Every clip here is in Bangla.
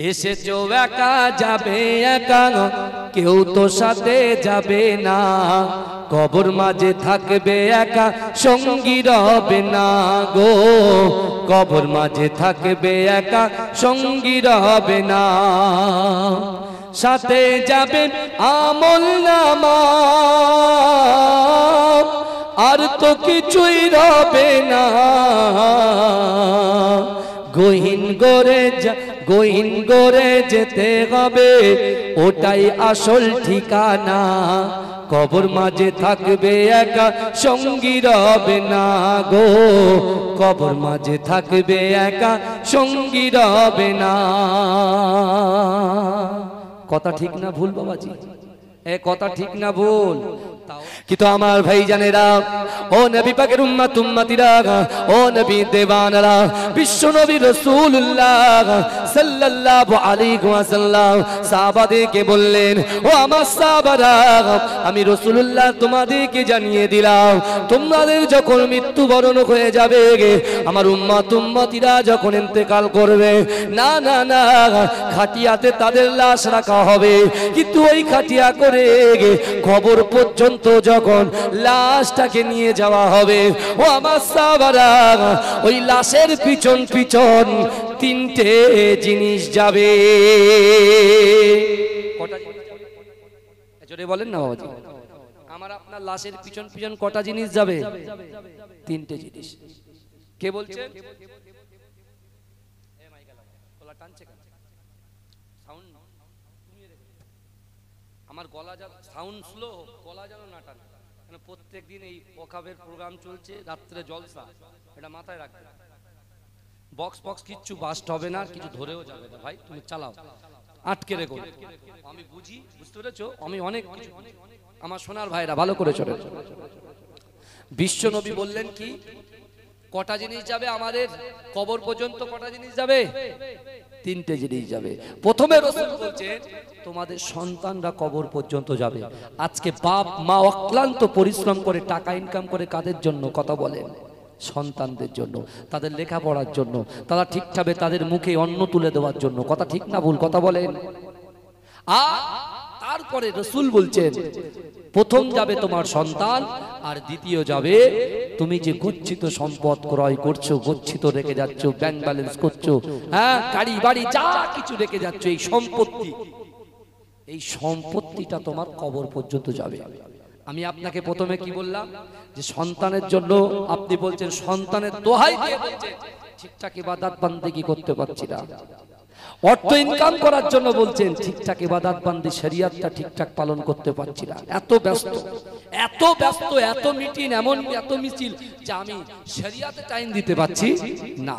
এসেছো একা যাবে একা, কেউ তো সাথে যাবে না। কবর মাঝে থাকবে একা, সঙ্গী রবে না গো। কবর মাঝে থাকবে একা, সঙ্গী রবে না। সাথে যাবে আমলনামা, আর তো কিছুই রবে না। গহীন গড়ে যেতে হবে, ওটাই আসল ঠিকানা। কবর মাঝে থাকবে একা, সঙ্গী রবে না গো। কবর মাঝে থাকবে একা, সঙ্গী রবে না। কথা ঠিক না ভুল বাবাজি? এ কথা ঠিক না ভুল? কিন্তু আমার ভাইজানেরা, ও নবী পাকের উম্মত উম্মতিরা, ও নবী দেওয়ানরা, বিশ্ব নবী রাসূলুল্লাহ সাল্লাল্লাহু আলাইহি ওয়াসাল্লাম সাহাবাদেরকে বললেন, ও আমার সাহাবারা, আমি রাসূলুল্লাহ তোমাদেরকে জানিয়ে দিলাম, তোমাদের যখন মৃত্যুবরণ হয়ে যাবে, আমার উম্মত উম্মতিরা যখন ইন্তেকাল করবে, না না না, খাটিয়াতে তাদের লাশ রাখা হবে। কিন্তু ওই খাটিয়া করে কবর পর্যন্ত যখন লাশটাকে নিয়ে যাওয়া হবে, ও আমার সাহাবারা, ওই লাশের পিছন পিছন তিনটে জিনিস যাবে। কটা জোরে বলেন না বাবাজি? আমার আপনার লাশের পিছন পিছন কটা জিনিস যাবে? তিনটে জিনিস। কে বলছেন? আমার গলা যেন সাউন্ড স্লো, গলা যেন না টানে। প্রত্যেক দিন এই ওয়াকাফের প্রোগ্রাম চলছে, রাত্রে জলসা, এটা মাথায় রাখবে। বক্স বক্স কিচ্ছু বাস্ট হবে না, কিছু ধরেও যাবে না। ভাই তুমি চালাও, আটকে রেখো। আমি বুঝি, বুঝতে পেরেছো? আমি অনেক কিছু, আমার সোনার ভাইরা ভালো করে চলে। বিশ্ব নবী বললেন কি, কটা জিনিস যাবে আমাদের কবর পর্যন্ত? কটা জিনিস যাবে? তিনটে জিনিস যাবে। প্রথমে রাসূল বলছেন, তোমাদের সন্তানরা কবর পর্যন্ত যাবে। আজকে বাপ মা অক্লান্ত পরিশ্রম করে টাকা ইনকাম করে কাদের জন্য? কথা বলেন, সন্তানদের জন্য, তাদের লেখাপড়ার জন্য, তারা ঠিকভাবে তাদের মুখে অন্ন তুলে দেওয়ার জন্য। কথা ঠিক না ভুল? কথা বলেন। আর তারপরে রাসূল বলছেন, প্রথম যাবে তোমার সন্তান, আর দ্বিতীয় যাবে তুমি যে গচ্ছিত সম্পদ ক্রয় করছো, গচ্ছিত রেখে যাচ্ছ, ব্যাংক ব্যালেন্স করছো, হ্যাঁ, গাড়ি বাড়ি যা কিছু রেখে যাচ্ছ, এই সম্পত্তি, এই সম্পত্তিটা তোমার কবর পর্যন্ত যাবে। আমি আপনাকে প্রথমে কি বললাম, যে সন্তানের জন্য আপনি বলছেন, সন্তানের দোহাই দিয়ে বলছেন ঠিকঠাক ইবাদত বান্দেগি করতে পারছি না। অর্থ ইনকাম করার জন্য বলছেন ঠিকঠাক ইবাদত বান্দি শরীয়তটা ঠিকঠাক পালন করতে পারছি না। এত ব্যস্ত, এত ব্যস্ত, এত মিটিং, এমন এত মিছিল যে আমি শরীয়তে টাইম দিতে পারছি না।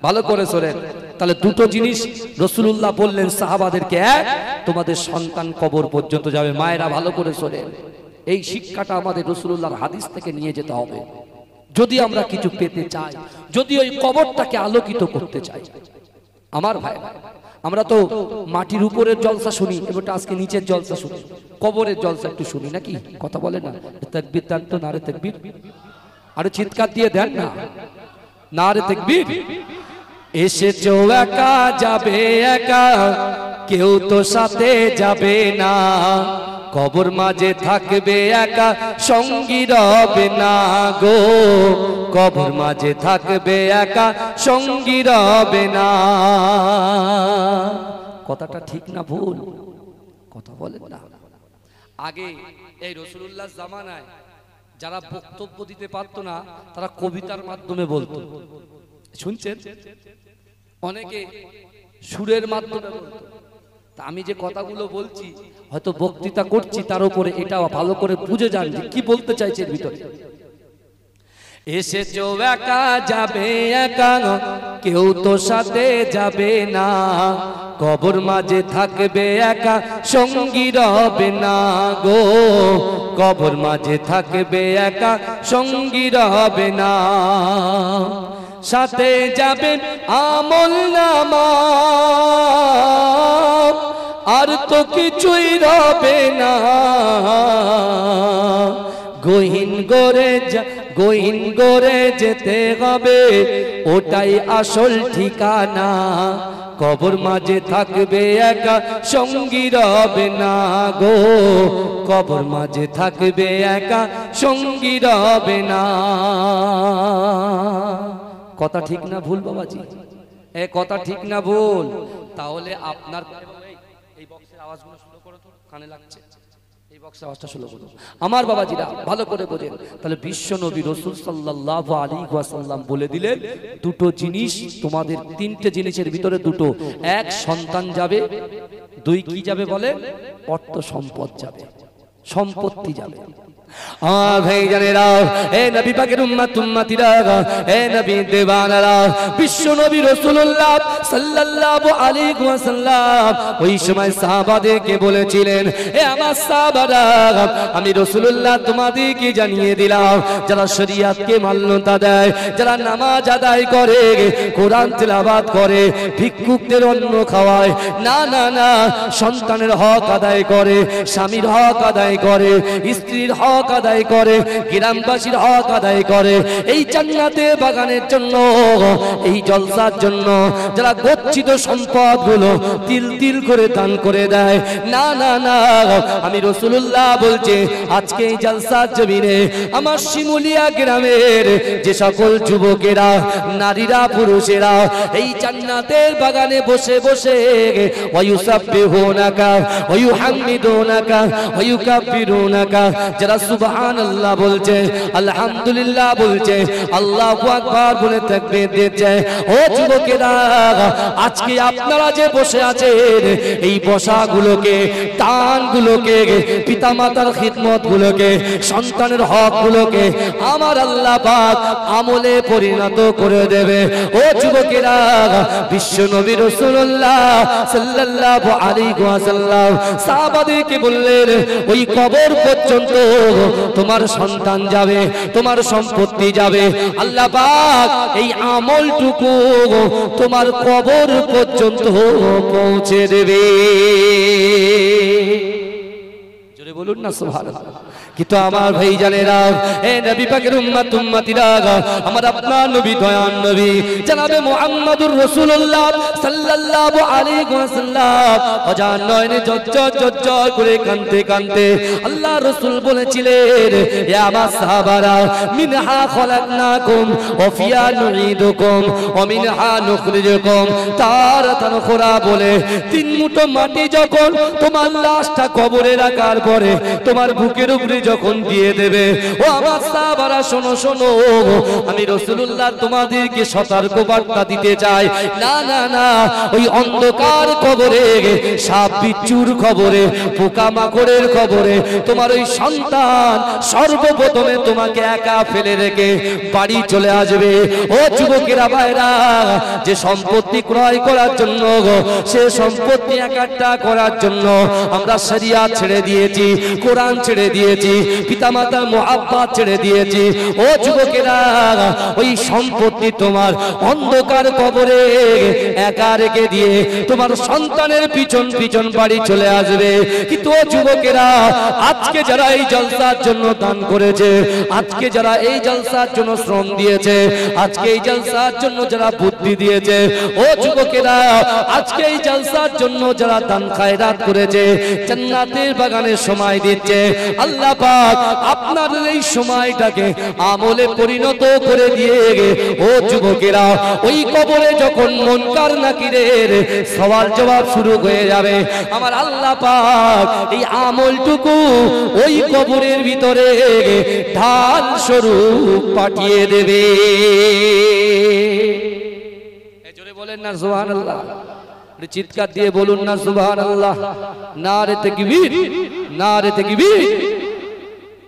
ভালো করে শোনেন, তাহলে দুটো জিনিস রাসূলুল্লাহ বললেন সাহাবাদেরকে, এক, তোমাদের সন্তান কবর পর্যন্ত যাবে। মায়েরা ভালো করে শোনেন, এই শিক্ষাটা আমাদের রাসূলুল্লাহর হাদিস থেকে নিয়ে যেতে হবে যদি আমরা কিছু পেতে চাই, যদি ওই কবরটাকে আলোকিত করতে চাই। আমার ভাই, আমরা তো মাটির উপরের জলসা শুনি, এবারটা আজকে নিচের জলসা শুনি, কবরের জলসা একটু শুনি নাকি? কথা বলে না? তাকবীর দেন তো, নারে তাকবীর, আরে চিৎকার দিয়ে দেন না, নারে তাকবীর। এসেছো একা যাবে একা, কেউ তো সাথে যাবে না। কবর মাঝে থাকবে একা, সঙ্গী রবে না গো। কবর মাঝে থাকবে একা, সঙ্গী রবে না। কথাটা ঠিক না ভুল? কথা বলেন না। আগে এই রাসূলুল্লাহর জামানায় যারা বক্তব্য দিতে পারতো না, তারা কবিতার মাধ্যমে বলতো। শুনছেন? অনেকে সুরের মাধ্যমে বলতো। তা আমি যে কথাগুলো বলছি, হয়তো বক্তৃতা করছি, তার উপরে এটা ভালো করে বুঝে যান যে কি বলতে চাইছে এর ভিতরে। এসেছো একা যাবে একা, কেউ তো সাথে যাবে না। কবর মাঝে থাকবে একা, সঙ্গী রবে না গো। কবর মাঝে থাকবে একা, সঙ্গী রবে না। সাথে যাবে আমলনামা, আর তো কিছুই রবে না। গহীন করে যেতে হবে, ওটাই আসল ঠিকানা। কবর মাঝে থাকবে একা, সঙ্গী রবে না গো। কবর মাঝে থাকবে একা, সঙ্গী রবে না। কথা ঠিক না ভুল বাবাজি? এ কথা ঠিক না ভুল? তাহলে আপনার এই বক্সের আওয়াজগুলো শুরু করো তো, কানে লাগছে। এই বক্সের আওয়াজটা শুরু করো আমার বাবাজিরা, ভালো করে বোঝেন। তাহলে বিশ্ব নবী রাসূল সাল্লাল্লাহু আলাইহি ওয়াসাল্লাম বলে দিলেন দুটো জিনিস তোমাদের, তিনটে জিনিসের ভিতরে দুটো, এক সন্তান যাবে, দুই কি যাবে বলে? অর্থ সম্পদ যাবে, সম্পত্তি যাবে। ভাইজানেরা, এ নবী পাকের উম্মত উম্মতিরা, এ নবী দেওয়ানারা, বিশ্ব নবী রাসূলুল্লাহ সাল্লাল্লাহু আলাইহি ওয়াসাল্লাম ওই সময় সাহাবাদেরকে বলেছিলেন, এ আমার সাহাবারা, আমি রাসূলুল্লাহ তোমাদেরকে জানিয়ে দিলাম, যারা শরীয়তকে মান্যতা দেয়, যারা নামাজ আদায় করে, কোরআন তেলাওয়াত করে, ভিক্ষুকদের অন্ন খাওয়ায়, না না না, সন্তানের হক আদায় করে, স্বামীর হক আদায় করে, স্ত্রীর হক আদায় করে, গ্রামবাসীর হক আদায় করে, এই জান্নাতে বাগানের জন্য, এই জলসার জন্য যারা গচ্ছিত সম্পদ গুলো তিল তিল করে দান করে দেয়, না না না, আমি রাসূলুল্লাহ বলছে আজকে এই জলসার জমিনে আমার শিমুলিয়া গ্রামের যে সকল যুবকেরা, নারীরা, পুরুষেরা এই জান্নাতের বাগানে বসে বসে ওয়ায়ুসাব্বিহুনাকা ওয়ায়ুহাম্মিদুনাকা ওয়ায়ুকাব্বিরুনাকা, যারা সুবহানাল্লাহ বলছে, আলহামদুলিল্লাহ বলছে, আল্লাহু আকবার বলে তাকবীর দিচ্ছে, ও যুবকেরা, আজকে আপনারা যে বসে আছেন এই বসাগুলোকে, দানগুলোকে, পিতামাতার খিদমতগুলোকে, সন্তানের হকগুলোকে আমার আল্লাহ পাক আমলে পরিণত করে দেবে। ও যুবকেরা, বিশ্ব নবী রাসূলুল্লাহ সাল্লাল্লাহু আলাইহি ওয়াসাল্লাম সাহাবাদেরকে বললেন, ওই কবর পর্যন্ত তোমার সন্তান যাবে, তোমার সম্পত্তি যাবে, আল্লাহ পাক এই আমলটুকু তোমার কবর পর্যন্ত পৌঁছে দেবে। জোরে বলুন না সুবহানাল্লাহ। কিন্তু আমার ভাইজানেরা, এ নবী পাকের উম্মত উম্মতিরা, আমার আপনার নবী, দয়ান নবী জনাবে মুহাম্মদুর রাসূলুল্লাহ সাল্লাল্লাহু আলাইহি ওয়াসাল্লাম অজান নয়নে ঝরঝর ঝরঝর করে কাঁদতে কাঁদতে আল্লাহ রাসূল বলেছিলেন, এ আমার সাহাবারা, মিনহা খলাকনাকুম ওয়া ফিহা নুঈদুকুম ওয়া মিনহা নুখরিজুকুম তারাতান উখরা বলে তিন মুঠো মাটি যখন তোমার লাশটা কবরে রাখার পরে তোমার বুকের উপরে যখন দিয়ে দেবে, ও আমার সাহাবারা শোনো শোনো, আমি রাসূলুল্লাহ তোমাদেরকে সতর্ক বার্তা দিতে চাই, না না না, ওই অন্ধকার কবরে, সাপ বিচ্ছুর খবরে, পোকামাকড়ের খবরে তোমার ওই সন্তান সর্বপ্রথমে তোমাকে একা ফেলে রেখে বাড়ি চলে আসবে। ও যুবকেরা ভাইরা, যে সম্পত্তি ক্রয় করার জন্য, সে সম্পত্তি একাট্টা করার জন্য আমরা শরিয়াত ছেড়ে দিয়েছি, কোরআন ছেড়ে দিয়েছি, পিতামাতার মুহাব্বত ছেড়ে দিয়েছি। ও যুবকেরা, ওই সম্পত্তি তোমার অন্ধকার কবরে একা রেখে দিয়ে তোমার সন্তানের পিছন পিছন বাড়ি চলে আসবে। কিন্তু ও যুবকেরা, আজকে যারা এই জলসার জন্য দান করেছে, আজকে যারা এই জলসার জন্য শ্রম দিয়েছে, আজকে এই জলসার জন্য যারা বুদ্ধি দিয়েছে, ও যুবকেরা, আজকে এই জলসার জন্য যারা দান খায়রাত করেছে, জান্নাতের বাগানে সময় দিচ্ছে, আল্লাহ পাক আপনার এই সময়টাকে আমলে পরিণত করে দিয়ে, ও যুবকেরা, ওই কবরে যখন মুনকার নাকিরের সওয়াল জবাব শুরু হয়ে যাবে, আমার আল্লাহ পাক এই আমলটুকু ওই কবরের ভিতরে ঢাল স্বরূপ পাঠিয়ে দেবে। জোরে বলেন না সুবহানাল্লাহ, চিৎকার দিয়ে বলুন না সুবহানাল্লাহ। নারে তাকবীর, নারে তাকবীর।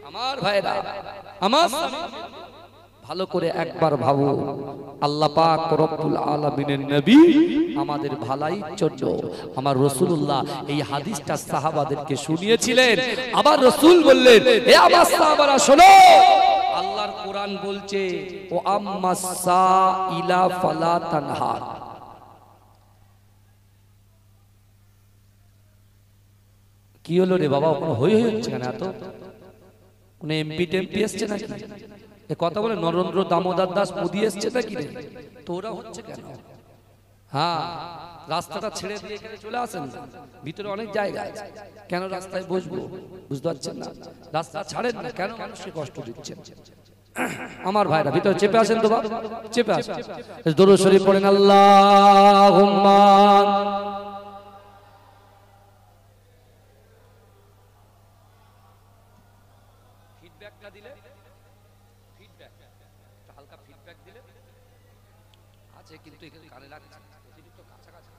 আমার ভাইরা, আমার ভালো করে একবার ভাবো, আল্লাহ পাক রব্বুল আলামিনের নবী আমাদের ভালোই জন্য আমার রাসূলুল্লাহ এই হাদিসটা সাহাবাদেরকে শুনিয়েছিলেন। আবার রাসূল বললেন, হে আমার সাহাবারা শোনো, আল্লাহর কোরআন বলছে, ও আম্মাস সাইলা ফালা তানহার। কি হলো রে বাবা, কোনো হই হচ্ছে কেন? এত কোনো এমপি টেমপি এসছে নাকি? এ কথা বলে নরেন্দ্র দামোদর দাস মোদি এসছে নাকি রে? তো ওরা হচ্ছে কেন? হ্যাঁ, রাস্তাটা ছেড়ে দিয়ে এখানে চলে আসেন, ভিতরে অনেক জায়গা আছে, কেন রাস্তায় বসবো? বুঝতে পারছেন না? রাস্তা ছাড়েন না কেন? মানুষকে কষ্ট দিচ্ছেন। আমার ভাইরা ভিতরে চেপে আসেন তো, বাবা চেপে আসেন। দরুদ শরীফ পড়েন, আল্লাহুম্মা ফিডব্যাকটা দিলে, ফিডব্যাক হালকা ফিডব্যাক দিলে আছে, কিন্তু এখানে কানে লাগছে অতিরিক্ত কাছাকাছি।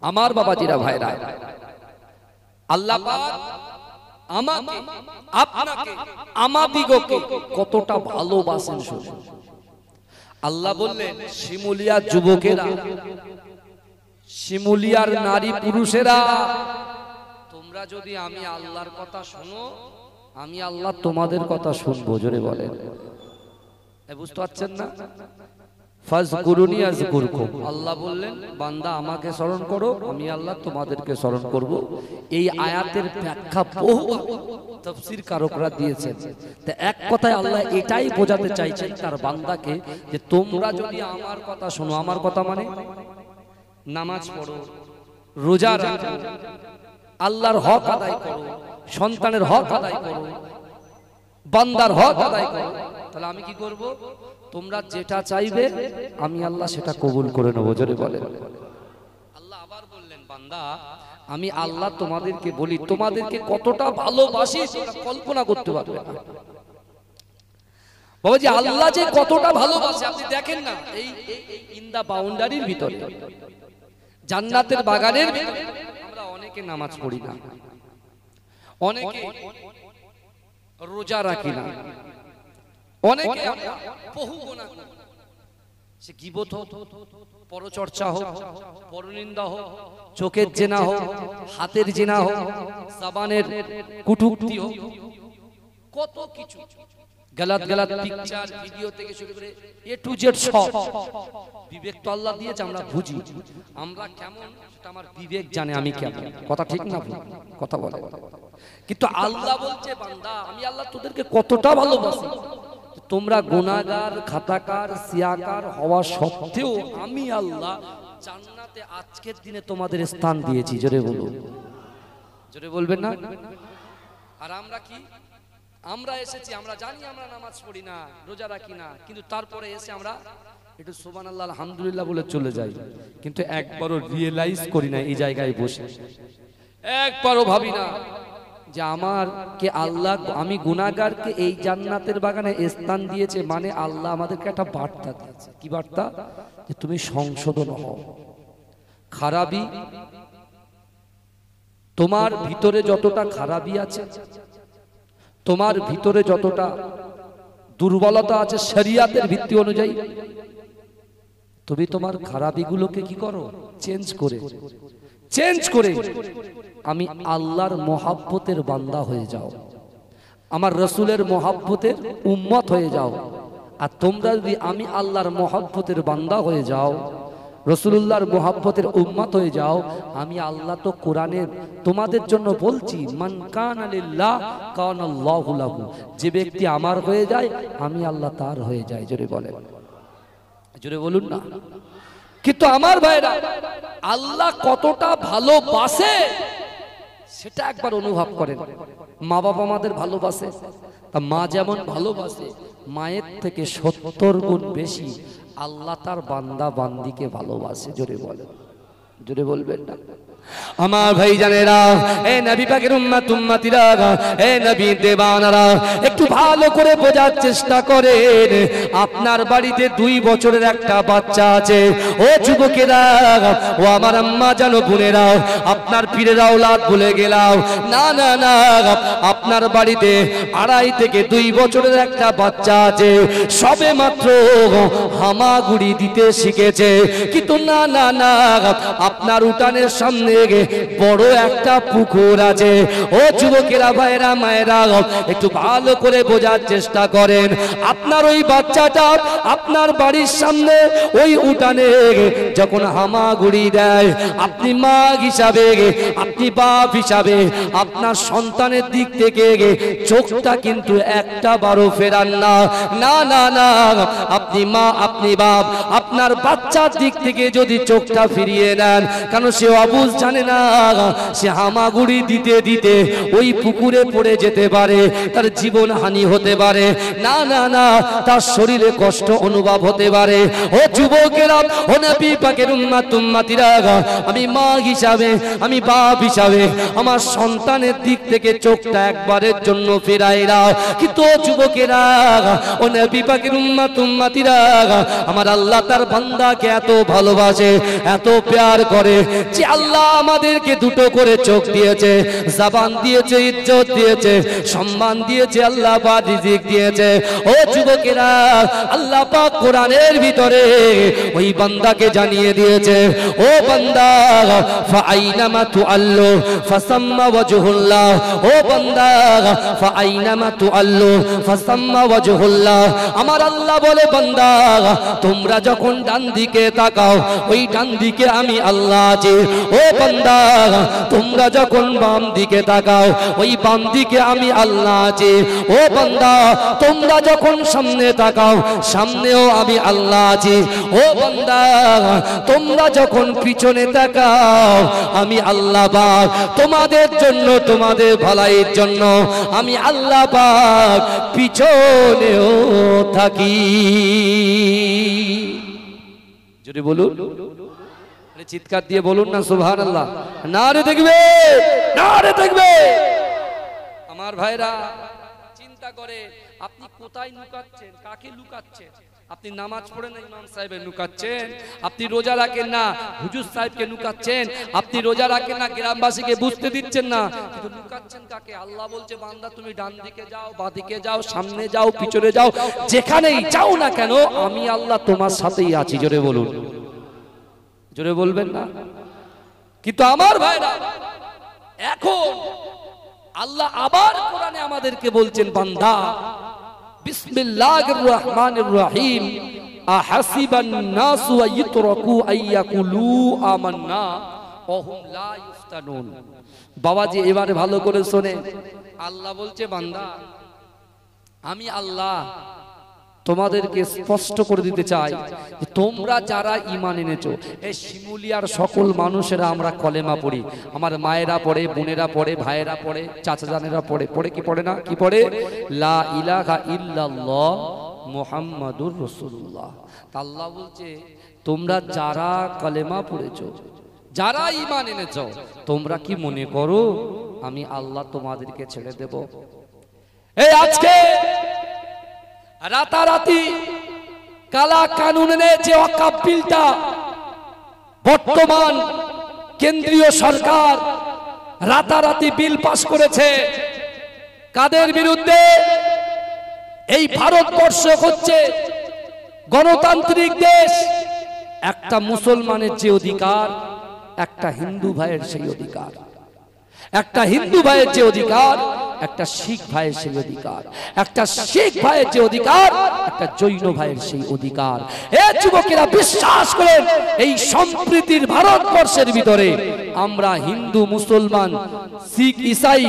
আমার বাবাজিরা ভাইরা, আল্লাহ পাক আমাকে, আপনাকে, আমাদিগকে কতটা ভালোবাসেন শুনুন। আল্লাহ বললেন, শিমুলিয়ার যুবকেরা, শিমুলিয়ার নারী পুরুষেরা, তোমরা যদি আমি আল্লাহর কথা শোনো, আমি আল্লাহ তোমাদের কথা শুনবো। জোরে বলেন, বুঝতে পারছেন না? ফাজকুরুনি আযকুরকুম। আল্লাহ বললেন, বান্দা আমাকে স্মরণ করো, আমি আল্লাহ তোমাদেরকে স্মরণ করব। এই আয়াতের ব্যাখ্যা বহু তাফসীর কারকরা দিয়েছেন। তা এক কথায় আল্লাহ এটাই বোঝাতে চাইছেন তার বান্দাকে, যে তোমরা যদি আমার কথা শোনো, আমার কথা মানে নামাজ পড়ো, রোজা রাখো, আল্লাহর হক আদায় করো, সন্তানের হক আদায় করো, বান্দার হক আদায় করো, তাহলে আমি কি করব? তোমরা যেটা চাইবে আমি আল্লাহ সেটা কবুল করে নেব। জোরে বলেন। আল্লাহ আবার বললেন, বান্দা আমি আল্লাহ তোমাদেরকে বলি, তোমাদেরকে কতটা ভালোবাসি তোমরা কল্পনা করতে পারবে না। বাবাজি, আল্লাহ যে কতটা ভালোবাসে আপনি দেখেন না, এই ইন দা বাউন্ডারির ভিতরে, জান্নাতের বাগানের ভিতরে আমরা অনেকে নামাজ পড়ি না, অনেকে রোজা রাখি না, অনেকে বহু গুনাহ করি। সে গীবত হোক, পরচর্চা হোক, পরনিন্দা হোক, চোখের জেনা হোক, হাতের জেনা হোক, জবানের কুটুক্তি হোক, কত কিছু, গলত গলত পিকচার ভিডিও থেকে শুরু করে এ টু জেড সব। বিবেক তো আল্লাহ দিয়েছে, আমরা বুঝি আমরা কেমন সেটা আমার বিবেক জানে আমি কেমন। কথা ঠিক না? কথা বলে। কিন্তু আল্লাহ বলছে, বান্দা আমি আল্লাহ তোদেরকে কতটা ভালোবাসি, তোমরা গুনাহগার, খাতাকার, সিয়াকার হওয়া সত্ত্বেও আমি আল্লাহ জান্নাতে আজকের দিনে তোমাদের স্থান দিয়েছি। জোরে বলুন, জোরে বলবেন না? আর আমরা কি? আমরা এসেছি, আমরা জানি আমরা নামাজ পড়ি না, রোজা রাখি না, কিন্তু তারপরে এসে আমরা একটু সুবহানাল্লাহ আলহামদুলিল্লাহ বলে চলে যাই, কিন্তু একবারও রিয়েলাইজ করি না এই জায়গায় বসে, একবারও ভাবি না যে আমার কে আল্লাহ, আমি গুনাহগারকে এই জান্নাতের বাগানে স্থান দিয়েছে, মানে আল্লাহ আমাদেরকে একটা বার্তা দিয়েছে। কি বার্তা? যে তুমি সংশোধন হও। খারাপি, তোমার ভিতরে যতটা খারাপি আছে, তোমার ভিতরে যতটা দুর্বলতা আছে শরিয়াতের ভিত্তি অনুযায়ী, তুমি তোমার খারাপিগুলোকে কি করো? চেঞ্জ করে আমি আল্লাহর মহাব্বতের বান্দা হয়ে যাও, আমার রসুলের মহাব্বতের উম্মত হয়ে যাও। আর তোমরা যদি আমি আল্লাহর মহাব্বতের বান্দা হয়ে যাও, রসুলুল্লাহর মহাব্বতের উম্মত হয়ে যাও, আমি আল্লাহ তো কোরআনে তোমাদের জন্য বলছি, মান কানা লিল্লাহ কানাল্লাহু লাহু, যে ব্যক্তি আমার হয়ে যায় আমি আল্লাহ তার হয়ে যায়। জোরে বলেন, জোরে বলুন না। কিন্তু আমার ভাইরা, আল্লাহ কতটা ভালোবাসে সেটা একবার অনুভব করেন। মা বাবা আমাদের ভালোবাসে, তা মা যেমন ভালোবাসে, মায়ের থেকে 70 গুণ বেশি আল্লাহ তার বান্দা বান্দিকে ভালোবাসে। জোরে বলেন, জোরে বলবেন না? আমার ভাই জানেরা, এ নবী পাকের উম্মত উম্মতিরা, এ নবী দেবানারা, একটু ভালো করে বোঝার চেষ্টা করেন। আপনার বাড়িতে 2 বছরের একটা বাচ্চা আছে, ও যুবকেরা, ও আমার আম্মা জানো বোনেরা, আপনার পীরের আওলাদ ভুলে গেলাম না, না না, আপনার বাড়িতে 2.5 থেকে 2 বছরের একটা বাচ্চা আছে, সবে মাত্র হামাগুড়ি দিতে শিখেছে। কিন্তু না না না, আপনার উঠানের সামনে ওখানে বড় একটা পুকুর আছে। ও যুবকেরা, ভাইরা, মায়েরা, একটু ভালো করে বোঝার চেষ্টা করেন। আপনার ওই বাচ্চাটা আপনার বাড়ির সামনে ওই উঠানে যখন হামাগুড়ি দেয়, আপনি মা হিসাবে, আপনি বাপ হিসাবে আপনার সন্তানের দিক থেকে চোখটা কিন্তু একটা বারো ফেরান না। না না না, আপনি মা, আপনি বাপ, আপনার বাচ্চার দিক থেকে যদি চোখটা ফিরিয়ে নেন, কারণ সে অবুঝ জানে না, সে হামাগুড়ি দিতে দিতে ওই পুকুরে পড়ে যেতে পারে, তার জীবন হানি হতে পারে। না না না, তার শরীরে কষ্ট অনুভব হতে পারে। ও যুবকেরা, ও নবী পাকের উম্মত উম্মতিরা, আমি মা হিসাবে, আমি বাপ হিসাবে আমার সন্তানের দিক থেকে চোখটা একবারের জন্য ফেরাই না। কিন্তু যুবকেরা, ও নবী পাকের উম্মত উম্মতিরা, আমার আল্লাহ তার বান্দাকে এত ভালোবাসে, এত প্যার করে যে আল্লাহ আমাদেরকে দুটো করে চোখ দিয়েছে, জবান দিয়েছে, ইজ্জত দিয়েছে, সম্মান দিয়েছে, আল্লাহ পাক রিজিক দিয়েছে। ও যুবকেরা, আল্লাহ পাক কোরআনের ভিতরে ওই বান্দাকে জানিয়ে দিয়েছে, ও বান্দা, ফাআইনামা তুআল্লু ফাসাম্মা ওয়াজহুল্লাহ। ও বান্দা, ফাআইনামা তুআল্লু ফাসাম্মা ওয়াজহুল্লাহ। আমার আল্লাহ বলে, বান্দা, তোমরা যখন ডান দিকে তাকাও, ওই ডান দিকে আমি আল্লাহ আছি। ও বান্দা, তোমরা যখন বাম দিকে তাকাও, ওই বাম দিকে আমি আল্লাহ আছি। ও বান্দা, তোমরা যখন সামনে তাকাও, সামনেও আমি আল্লাহ আছি। ও বান্দা, তোমরা যখন পিছনে তাকাও, আমি আল্লাহ পাক তোমাদের জন্য, তোমাদের ভালাইয়ের জন্য আমি আল্লাহ পাক পিছনেও থাকি। যদি বলুন, চিৎকার দিয়ে বলুন না সুবহানাল্লাহ। নারে দেখবে, নারে দেখবে। আমার ভাইরা, চিন্তা করে আপনি কোথায় লুকাচ্ছেন, কাকে লুকাচ্ছেন? আপনি নামাজ পড়েন না ইমাম সাহেবের লুকাচ্ছেন, আপনি রোজা রাখেন না হুজুর সাহেবকে লুকাচ্ছেন, আপনি রোজা রাখেন না গ্রামবাসীকে বুঝতে দিচ্ছেন না, কিন্তু লুকাচ্ছেন কাকে? আল্লাহ বলছে, বান্দা তুমি ডান দিকে যাও, বাঁ দিকে যাও, সামনে যাও, পিছনে যাও, যেখানেই যাও না কেন আমি আল্লাহ তোমার সাথেই আছি। জোরে বলুন, জোরে বলবেন না? কিন্তু আমার ভাইরা, এখন আল্লাহ আবার কোরআনে আমাদেরকে বলছেন, বান্দা, বিসমিল্লাহির রহমানির রহিম, আহাসিবান নাসু আইয়ুতরাকু আইয়াকুলু আমান্না ওয়া হুম লা ইফতানুন। বাবাজি, এবারে ভালো করে শুনে, আল্লাহ বলছে, বান্দা, আমি আল্লাহ তোমাদেরকে স্পষ্ট করে দিতে চাই যে তোমরা যারা ঈমান এনেছো, এই শিমুলিয়ার সকল মানুষেরা আমরা কলেমা পড়ি, আমার মায়েরা পড়ে, বোনেরা পড়ে, ভাইয়েরা পড়ে, চাচা জানেরা পড়ে, পড়ে কি পড়ে না? কি পড়ে? লা ইলাহা ইল্লাল্লাহ মুহাম্মাদুর রাসূলুল্লাহ। আল্লাহ বলছে, তোমরা যারা কলেমা পড়েছো, যারা ঈমান এনেছো, তোমরা কি মনে করো আমি আল্লাহ তোমাদেরকে ছেড়ে দেব? এই আজকে রাতারাতি কালা কানুনে যে ওয়াকফ বিলটা বর্তমান কেন্দ্রীয় সরকার রাতারাতি বিল পাস করেছে, কাদের বিরুদ্ধে? এই ভারতবর্ষ হচ্ছে গণতান্ত্রিক দেশ, একটা মুসলমানের যে অধিকার, একটা হিন্দু ভাইয়ের সেই অধিকার, একটা হিন্দু ভাইয়ের যে অধিকার, একটা শিখ ভাইয়ের সেই অধিকার, একটা শিখ ভাইয়ের যে অধিকার, একটা জৈন ভাইয়ের সেই অধিকার। এই যুবকেরা বিশ্বাস করেন, এই সম্প্রীতির ভারতবর্ষের ভিতরে আমরা হিন্দু, মুসলমান, শিখ, ঈসাই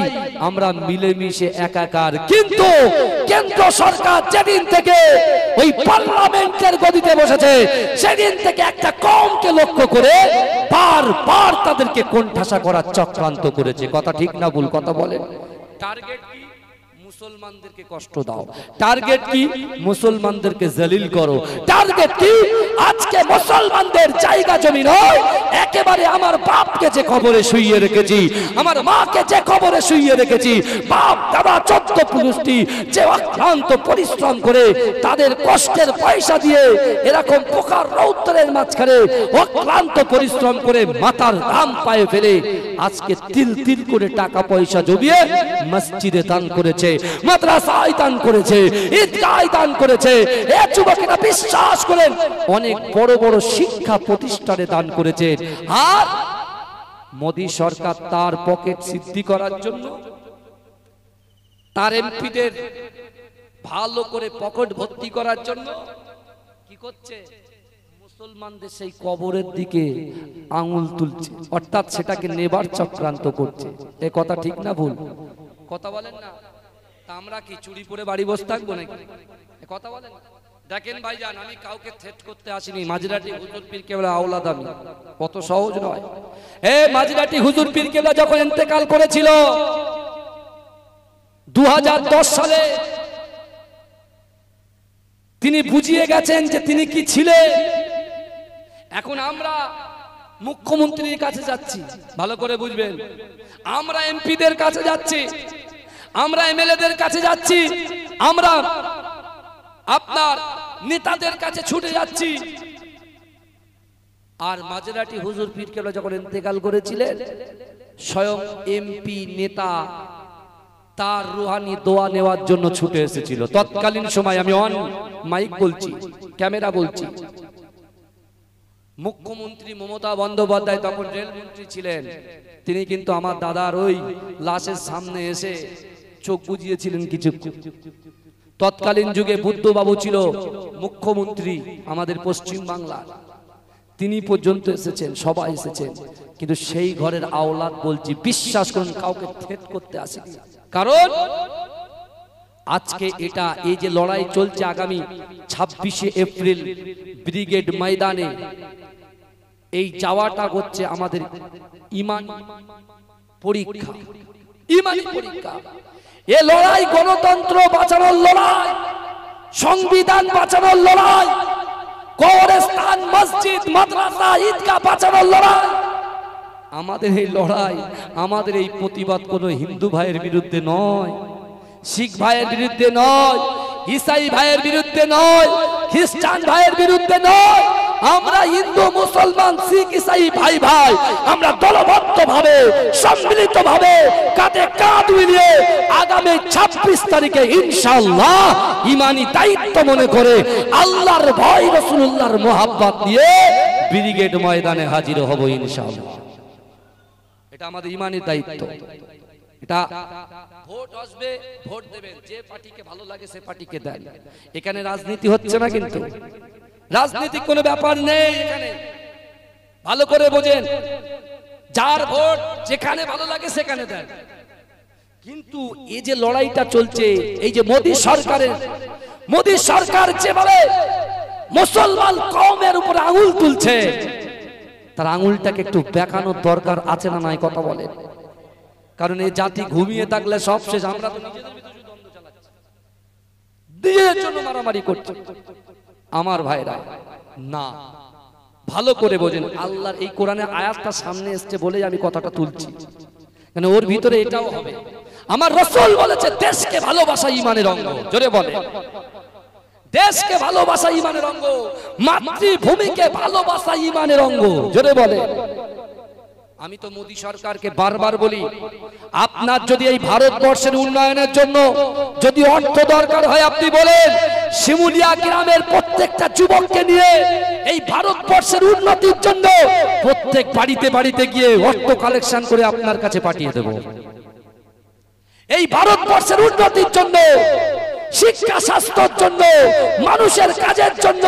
আমরা মিলেমিশে একাকার। কিন্তু কেন্দ্র সরকার যেদিন থেকে ওই পার্লামেন্টের গদিতে বসেছে, সেদিন থেকে একটা কমকে লক্ষ্য করে বারবার তাদেরকে কোণঠাসা করার চক্রান্ত করেছে। কথা ঠিক না ভুল? কথা বলেন। টার্গেট কি? মুসলমানদেরকে কষ্ট দাও। টার্গেট কি? মুসলমানদেরকে জলিল করো। টার্গেট কি? আজকে মুসলমানদের জায়গা জমি নয়, একেবারে আমার বাপকে যে কবরে শুইয়ে রেখেছি, আমার মাকে যে কবরে শুইয়ে রেখেছি, বাপ দাদা 14 পুরুষটি যে অক্লান্ত পরিশ্রম করে তাদের কষ্টের পয়সা দিয়ে এরকম পোকার রৌদ্রের মাঝখানে অক্লান্ত পরিশ্রম করে মাথার ঘাম পায়ে ফেলে আজকে তিল তিল করে টাকা পয়সা জমিয়ে মসজিদে দান করেছে, মাদ্রাসায় দান করেছে, ঈদগাহে দান করেছে। এই যুবকেরা বিশ্বাস করেন, অনেক বড় বড় শিক্ষা প্রতিষ্ঠানে দান করেছে। আর মোদী সরকার তার পকেট সিদ্ধি করার জন্য তার এমপিদের ভালো করে পকেট ভর্তি করার জন্য কি করছে? মুসলমানদের সেই কবরের দিকে আঙুল তুলছে, অর্থাৎ সেটাকে নেবার চক্রান্ত করছে। এ কথা ঠিক না ভুল? কথা বলেন না। তা আমরা কি চুরি পরে বাড়ি বসে থাকবো নাকি? এ কথা বলেন। দেখেন ভাইজান, আমি কাউকে থ্রেট করতে আসিনি। মাঝরাটি হুজুর পীর কেবলা আওলাদ আমি, কত সহজ নয়। মাঝরাটি হুজুর পীর কেবলা যখন ইন্তেকাল করেছিল 2010 সালে, তিনি বুঝিয়ে গেছেন যে তিনি কি ছিলেন। এখন আমরা মুখ্যমন্ত্রীর কাছে যাচ্ছি, ভালো করে বুঝবেন। আমরা এমপিদের কাছে যাচ্ছি, আমরা এমএলএদের কাছে যাচ্ছি, আমরা আপনার নেতাদের কাছে ছুটে যাচ্ছি। আর মাঝরাটি হুজুর পীর কেবলা যখন ইন্তেকাল করেছিলেন, স্বয়ং এমপি নেতা তার রুহানি দোয়া নেওয়ার জন্য ছুটে এসেছিল। তৎকালীন সময়, আমি অন মাইক বলছি, ক্যামেরা বলছি, মুখ্যমন্ত্রী মমতা বন্দ্যোপাধ্যায় তখন রেলমন্ত্রী ছিলেন। তিনি কিন্তু আমার দাদার ওই লাশের সামনে এসে চোখ বুজিয়েছিলেন কিছু। তৎকালীন যুগে বুদ্ধবাবু ছিল মুখ্যমন্ত্রী আমাদের পশ্চিম বাংলা, তিনি পর্যন্ত এসেছেন, সবাই এসেছেন। কিন্তু সেই ঘরের আওলাদ বলছি, বিশ্বাস করুন, কাউকে থ্রেট করতে আসেনি। কারণ আজকে এটা, এই যে লড়াই চলছে আগামী 26শে এপ্রিল ব্রিগেড ময়দানে, এই যাওয়াটা হচ্ছে আমাদের ঈমান পরীক্ষা, ঈমানি পরীক্ষা। এ লড়াই গণতন্ত্র বাঁচানোর লড়াই, সংবিধান বাঁচানোর লড়াই, কবরস্থান, মসজিদ, মাদ্রাসা, ঈদগাহ বাঁচানোর লড়াই। আমাদের এই লড়াই, আমাদের এই প্রতিবাদ কোনো হিন্দু ভাইয়ের বিরুদ্ধে নয়, শিখ ভাইয়ের বিরুদ্ধে নয়, ইসাই ভাইয়ের বিরুদ্ধে নয়, খ্রিস্টান ভাইয়ের বিরুদ্ধে নয়। আমরা হিন্দু, মুসলমান, শিখ, ইসাই ভাই ভাই, আমরা দলবদ্ধ ভাবে, সম্মিলিত ভাবে, কাঁধে কাঁধ মিলিয়ে আগামী 26 তারিখে ইনশাআল্লাহ ঈমানি দায়িত্ব মনে করে আল্লাহর ভয়, রাসূলুল্লাহর মোহাব্বত নিয়ে ব্রিগেড ময়দানে হাজির হব ইনশাআল্লাহ। এটা আমাদের ঈমানি দায়িত্ব। এটা ভোট আসবে, ভোট দেবেন, যে পার্টিকে ভালো লাগে সে পার্টিকে দেন। এখানে রাজনীতি হচ্ছে না, কিন্তু রাজনীতিক কোনো ব্যাপার নেই এখানে, ভালো করে বোঝেন। যার ভোট যেখানে ভালো লাগে সেখানে দেন। কিন্তু এই যে লড়াইটা চলছে, এই যে মোদী সরকার যেভাবে মুসলমান কওমের উপর আঙুল তুলছে, তার আঙুলটাকে একটু বেঁকানোর দরকার আছে না নাই? কথা বলেন। কারণ এই জাতি ঘুমিয়ে থাকলে সব শেষ। আমরা তো নিজেদের ভিতরে দ্বন্দ্ব চালাচ্ছি, নিজেদের জন্য মারামারি করছি। আমার ভাইরা না, ভালো করে বোঝেন। আল্লাহর এই কোরআনের আয়াতটা সামনে এসছে বলেই আমি কথাটা তুলছি, মানে ওর ভিতরে এটাও হবে। আমার রাসূল বলেছে, দেশকে ভালোবাসা ঈমানের অঙ্গ। জোরে বলে, দেশকে ভালোবাসা ঈমানের অঙ্গ, মাতৃভূমিকে ভালোবাসা ঈমানের অঙ্গ। জোরে বলে। আমি তো মোদী সরকারকে বারবার বলি, আপনার যদি এই ভারতবর্ষের উন্নয়নের জন্য যদি অর্থ দরকার হয়, আপনি বলেন শিমুলিয়া গ্রামের প্রত্যেকটা যুবককে নিয়ে এই ভারতবর্ষের উন্নতির জন্য প্রত্যেক বাড়িতে বাড়িতে গিয়ে অর্থ কালেকশন করে আপনার কাছে পাঠিয়ে দেব। এই ভারতবর্ষের উন্নতির জন্য, শিক্ষা স্বাস্থ্যের জন্য, মানুষের কাজের জন্য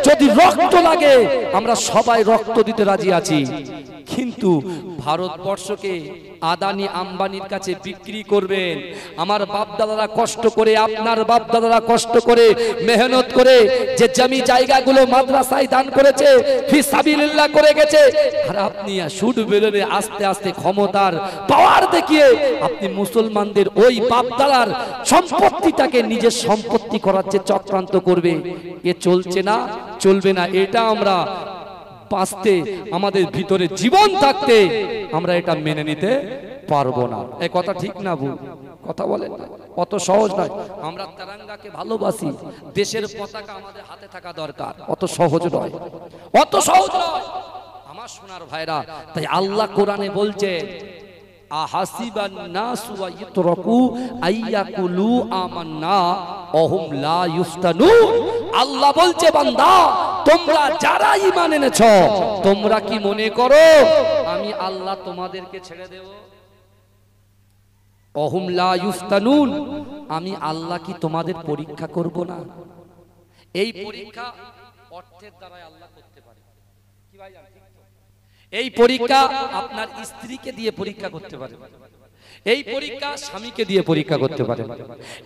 যদি রক্ত লাগে, আমরা সবাই রক্ত দিতে রাজি আছি। কিন্তু ভারতবর্ষকে আদানি আম্বানির কাছে বিক্রি করবেন? আমার বাপ দাদারা কষ্ট করে, আপনার বাপ দাদারা কষ্ট করে, মেহনত করে যে জমি জায়গাগুলো মাদ্রাসায় দান করেছে, ফি সাবিলিল্লাহ করে গেছে, আর আপনি সুদ বেরোলে আস্তে আস্তে ক্ষমতার পাওয়ার দেখিয়ে আপনি মুসলমানদের ওই বাপ দাদার সম্পত্তিটাকে নিজের সম্পত্তি করার যে চক্রান্ত করবে, এ চলছে না, চলবে না। এটা আমরা বাঁচতে, আমাদের ভিতরে জীবন থাকতে আমরা এটা মেনে নিতে পারবো না। এই কথা ঠিক না ভুল? কথা বলেন না, অত সহজ নয়। আমরা তেরঙ্গাকে ভালোবাসি, দেশের পতাকা আমাদের হাতে থাকা দরকার, অত সহজ নয়, অত সহজ নয় আমার সোনার ভাইরা। তাই আল্লাহ কোরআনে বলছে, আহাসিবান নাসু ওয়া ইতরাকু আইয়াকুলু আমান্না ওহুম লা ইফতানুন। আল্লাহ বলছে বান্দা তোমরা যারা ঈমান এনেছো তোমরা কি মনে করো আমি আল্লাহ তোমাদেরকে ছেড়ে দেব? ওহুম লা ইফতানুন, আমি আল্লাহ কি তোমাদের পরীক্ষা করব না? এই পরীক্ষা অর্থের দ্বারা আল্লাহ করতে পারে কি ভাই জানেন? এই পরীক্ষা আপনার স্ত্রীকে দিয়ে পরীক্ষা করতে পারে, এই পরীক্ষা স্বামীকে দিয়ে পরীক্ষা করতে পারে,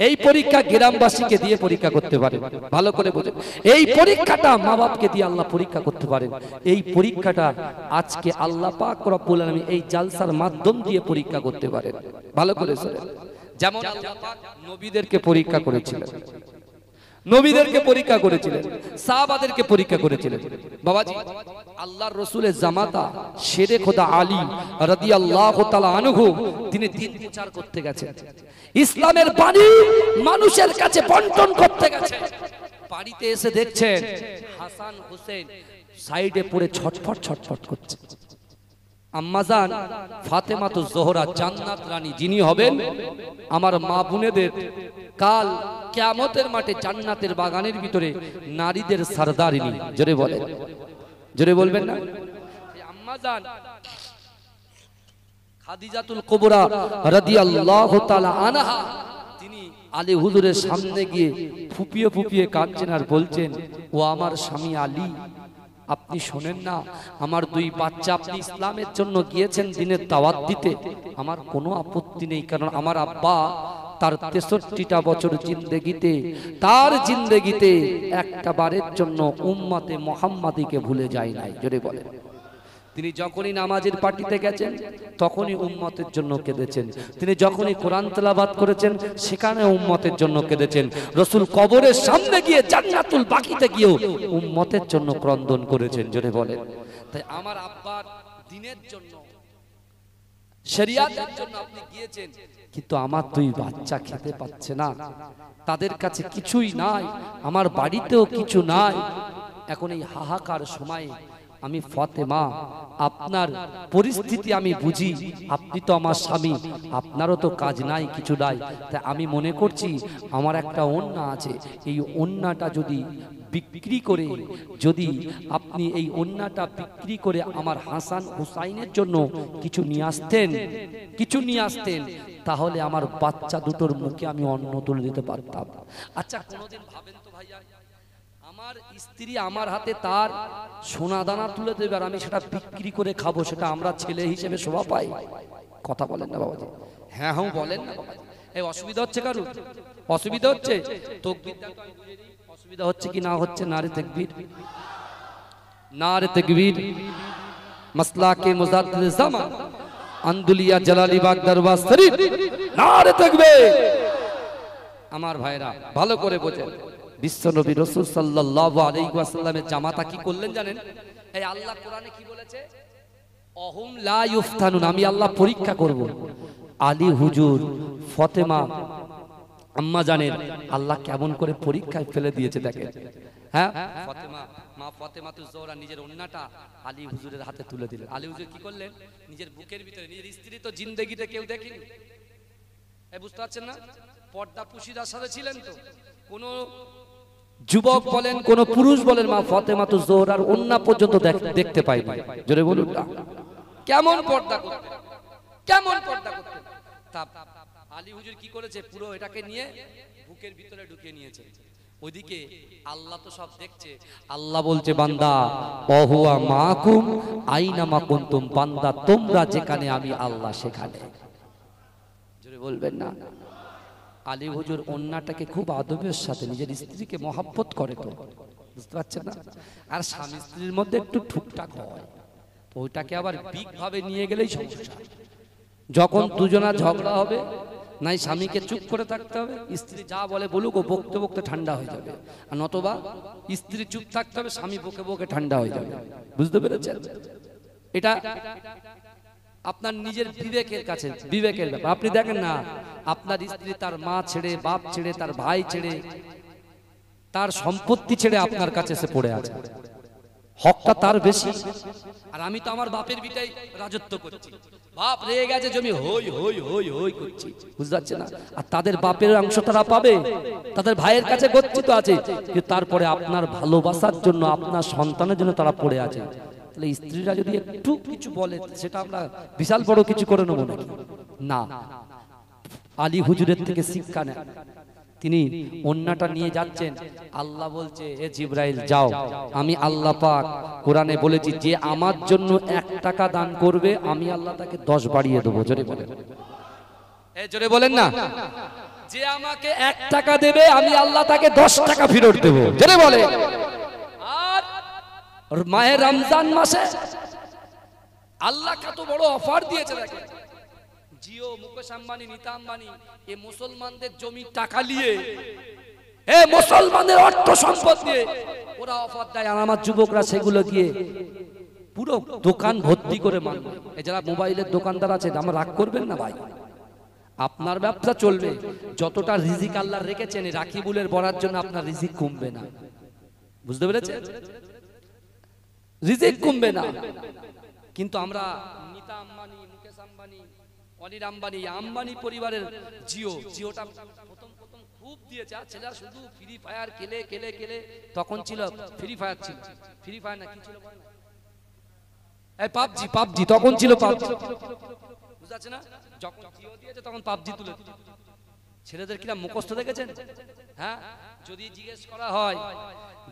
এই পরীক্ষা গ্রামবাসীকে দিয়ে পরীক্ষা করতে পারে। ভালো করে বুঝুন, এই পরীক্ষাটা মা বাপকে দিয়ে আল্লাহ পরীক্ষা করতে পারেন। এই পরীক্ষাটা আজকে আল্লাহ পাক রব্বুল আলামিন এই জালসার মাধ্যম দিয়ে পরীক্ষা করতে পারেন। ভালো করে শুনুন, যেমন আল্লাহ পাক নবীদেরকে পরীক্ষা করেছিলেন, নবীদেরকে পরীক্ষা করেছিলেন, সাহাবাদেরকে পরীক্ষা করেছিলেন। বাবাজি আল্লাহর রাসূলের জামাতা শেরে খোদা আলী রাদিয়াল্লাহু তাআলা আনহু তিনি দ্বীন প্রচার করতে গেছেন, ইসলামের বাণী মানুষের কাছে বন্টন করতে গেছেন। বাড়িতে এসে দেখছেন হাসান হোসেন সাইডে পড়ে ছটফট ছটফট করছে। আম্মাজান ফাতেমাতুজ জোহরা জান্নাত রানী যিনি হবেন আমার মা বোনেদের কাল কিয়ামতের মাঠে জান্নাতের বাগানের ভিতরে নারীদের সরদারিনী, জোরে বলেন, জোরে বলবেন না? আম্মাজান খাদিজাতুল কুবরা রাদিয়াল্লাহু তাআলা আনহা তিনি আলী হুজুরের সামনে গিয়ে ফুপিয়ে ফুপিয়ে কাঁদছেন আর বলছেন, ও আমার স্বামী আলী, আপনি শোনেন না আমার দুই বাচ্চা আপনি ইসলামের জন্য গিয়েছেন দিনের দাওয়াত দিতে, আমার কোনো আপত্তি নেই, কারণ আমার আব্বা তার 63টা বছর জিন্দেগিতে তার জিন্দেগিতে একটা বারের জন্য উম্মতে মুহাম্মাদিকে ভুলে যায় নাই। জোরে বলেন। তিনি যখনই নামাজের পার্টিতে গেছেন তখনই উম্মতের জন্য কেঁদেছেন, তিনি যখনই কোরআন তেলাওয়াত করেছেন সেখানে উম্মতের জন্য কেঁদেছেন, রাসূল কবরের সামনে গিয়ে জান্নাতুল বাকিতে গিয়েও উম্মতের জন্য ক্রন্দন করেছেন। জোরে বলেন। তাই আমার আব্বার দ্বীনের জন্য শরিয়াতের জন্য আপনি গিয়েছেন, কিন্তু আমার দুই বাচ্চা খেতে পাচ্ছে না, তাদের কাছে কিছুই নাই, আমার বাড়িতেও কিছু নাই। এখন এই হাহাকার সময়ে আমি ফাতেমা আপনার পরিস্থিতি আমি বুঝি, আপনি তো আমার স্বামী, আপনারও তো কাজ নাই কিছু নাই, তাই আমি মনে করছি আমার একটা ওন্না আছে, এই ওন্নাটা যদি বিক্রি করে, যদি আপনি এই ওন্নাটা বিক্রি করে আমার হাসান হুসাইনের জন্য কিছু নিয়ে আসতেন, কিছু নিয়ে আসতেন, তাহলে আমার বাচ্চা দুটোর মুখে আমি অন্ন তুলে দিতে পারতাম। আচ্ছা কোনোদিন ভাবেন তো ভাইয়া, আমার স্ত্রী আমার হাতে তার সোনা দানা তুলে দেবে আর আমি সেটা বিক্রি করে খাবো, সেটা আমরা ছেলে হিসেবে শোভা পাই? কথা বলেন না বাবাজি? হ্যাঁ হ্যাঁ বলেন না বাবাজি। এই অসুবিধা হচ্ছে কারো? অসুবিধা হচ্ছে? তাকবীরটা তো আমি বুঝে দিই, অসুবিধা হচ্ছে কি না হচ্ছে? নারে তাকবীর, নারে তাকবীর। মাসলাকে মুজাদ্দিদ জামান আন্দুলিয়া জালালিবাগ দরবার শরীফ, নারে তাকবীর। আমার ভাইরা ভালো করে বোঝেন, বিশ্বনবী রাসূল সাল্লাল্লাহু আলাইহি ওয়াসাল্লামের জামাতা কি করলেন জানেন? এই আল্লাহ কোরআনে কি বলেছে? অহুম লা ইফতানুন, আমি আল্লাহ পরীক্ষা করব। আলী হুজুর ফাতেমা আম্মা জানেন আল্লাহ কেমন করে পরীক্ষায় ফেলে দিয়েছে দেখেন। হ্যাঁ, ফাতেমা মা ফাতেমাতুজ জোহরা নিজের ওন্নাটা আলী হুজুরের হাতে তুলে দিলেন। আলী হুজুর কি করলেন? নিজের বুকের ভিতরে, নিজের স্ত্রী তো জিন্দেগিতে কেউ দেখেনি, এই বুঝতে পারছেন না? পর্দা পুশিদার সাথে ছিলেন তো, কোন যুবক বলেন কোন পুরুষ বলেন মা ফাতেমাতুজ জোহরার ওন্না পর্যন্ত দেখতে পাইনি। জোরে বলুন না, কেমন পর্দা করতেন, কেমন পর্দা করতেন। তা আলী হুজুর কি করেছে? পুরো এটাকে নিয়ে বুকের ভিতরে ঢুকিয়ে নিয়েছে। ওইদিকে আল্লাহ তো সব দেখছে, আল্লাহ বলছে বান্দা ওহুয়া মাকুম আইনা মা কুনতুম, বান্দা তোমরা যেখানে আমি আল্লাহ সেখানে। জোরে বলবেন না? আলী হুজুর ওন্নাটাকে খুব আদবের সাথে নিজের স্ত্রীকে মহব্বত করে, তো বুঝতে পারছেন না? আর স্বামী স্ত্রীর মধ্যে একটু ঠুকটাক হয়, তো ওইটাকে আবার বিগ ভাবে নিয়ে গেলেই সমস্যা। যখন দুজনা ঝগড়া হবে, নাই স্বামীকে চুপ করে থাকতে হবে, স্ত্রী যা বলে বলুক, ও বকতে বকতে ঠান্ডা হয়ে যাবে, আর নতবা স্ত্রী চুপ থাকতে হবে, স্বামী বকে বকে ঠান্ডা হয়ে যাবে। বুঝতে পেরেছেন? এটা আপনার নিজের বিবেকের কাছে, বিবেকের ব্যাপার। আপনি দেখেন না আপনার স্ত্রী তার মা ছেড়ে, বাপ ছেড়ে, তার ভাই ছেড়ে, তার সম্পত্তি ছেড়ে আপনার কাছে এসে পড়ে আছে, হকটা তার বেশি, আর আমি তো আমার বাপের ভিটাই রাজত্ব করছি, বাপ রেগে গেছে জমি হই হই হই হই করছি, বুঝতে পারছে না? আর তাদের বাপের অংশ তারা পাবে, তাদের ভাইয়ের কাছে গচ্ছিত আছে, কিন্তু তারপরে আপনার ভালোবাসার জন্য, আপনার সন্তানের জন্য তারা পড়ে আছে। তাহলে স্ত্রীরা যদি একটু কিছু বলে সেটা আমরা বিশাল বড় কিছু করে নেবো নাকি? না, আলী হুজুরের থেকে শিক্ষা নেন। তিনি ওন্নাটা নিয়ে যাচ্ছেন, আল্লাহ বলছে এ জিবরাইল যাও, আমি আল্লাহ পাক কোরআনে বলেছি যে আমার জন্য 1 টাকা দান করবে আমি আল্লাহ তাকে 10 বাড়িয়ে দেবো। জোরে বলেন, এই জোরে বলেন না। যে আমাকে 1 টাকা দেবে আমি আল্লাহ তাকে 10 টাকা ফেরত দেবো। জোরে বলে। আর মাহে রমজান মাসে আল্লাহ কত বড় অফার দিয়েছে দেখেন। জিও, মুকেশ আম্বানি, নীতা আম্বানি এ মুসলমানদের জমি টাকা নিয়ে, এ মুসলমানদের অর্থ সম্পদ নিয়ে ওরা অফার দেয়, আর আমার যুবকরা সেগুলো গিয়ে পুরো দোকান ভর্তি করে মানবে। এই যারা মোবাইলের দোকানদার আছে, আমার রাগ করবেন না ভাই, আপনার ব্যবসা চলবে, যতটা রিজিক আল্লাহ রেখেছেন রাকিবুলের বরার জন্য আপনার রিজিক কমবে না, বুঝতে পেরেছেন? রিজিক কমবে না। কিন্তু আমরা নীতা আম্বানি, মুকেশ আম্বানি, অনিল আম্বানি, আম্বানি পরিবারের জিওটা প্রথম খুব দিয়েছে, আর ছেলেরা শুধু ফ্রি ফায়ার খেলে, তখন ছিল ফ্রি ফায়ার, ছিল ফ্রি ফায়ার না কি ছিল এই পাবজি, তখন ছিল পাবজি, বুঝতে পারছেন না? যখন জিও দিয়েছে তখন পাবজি তুলে ছেলেদের কিনা মুখস্থ দেখেছেন? হ্যাঁ, যদি জিজ্ঞেস করা হয়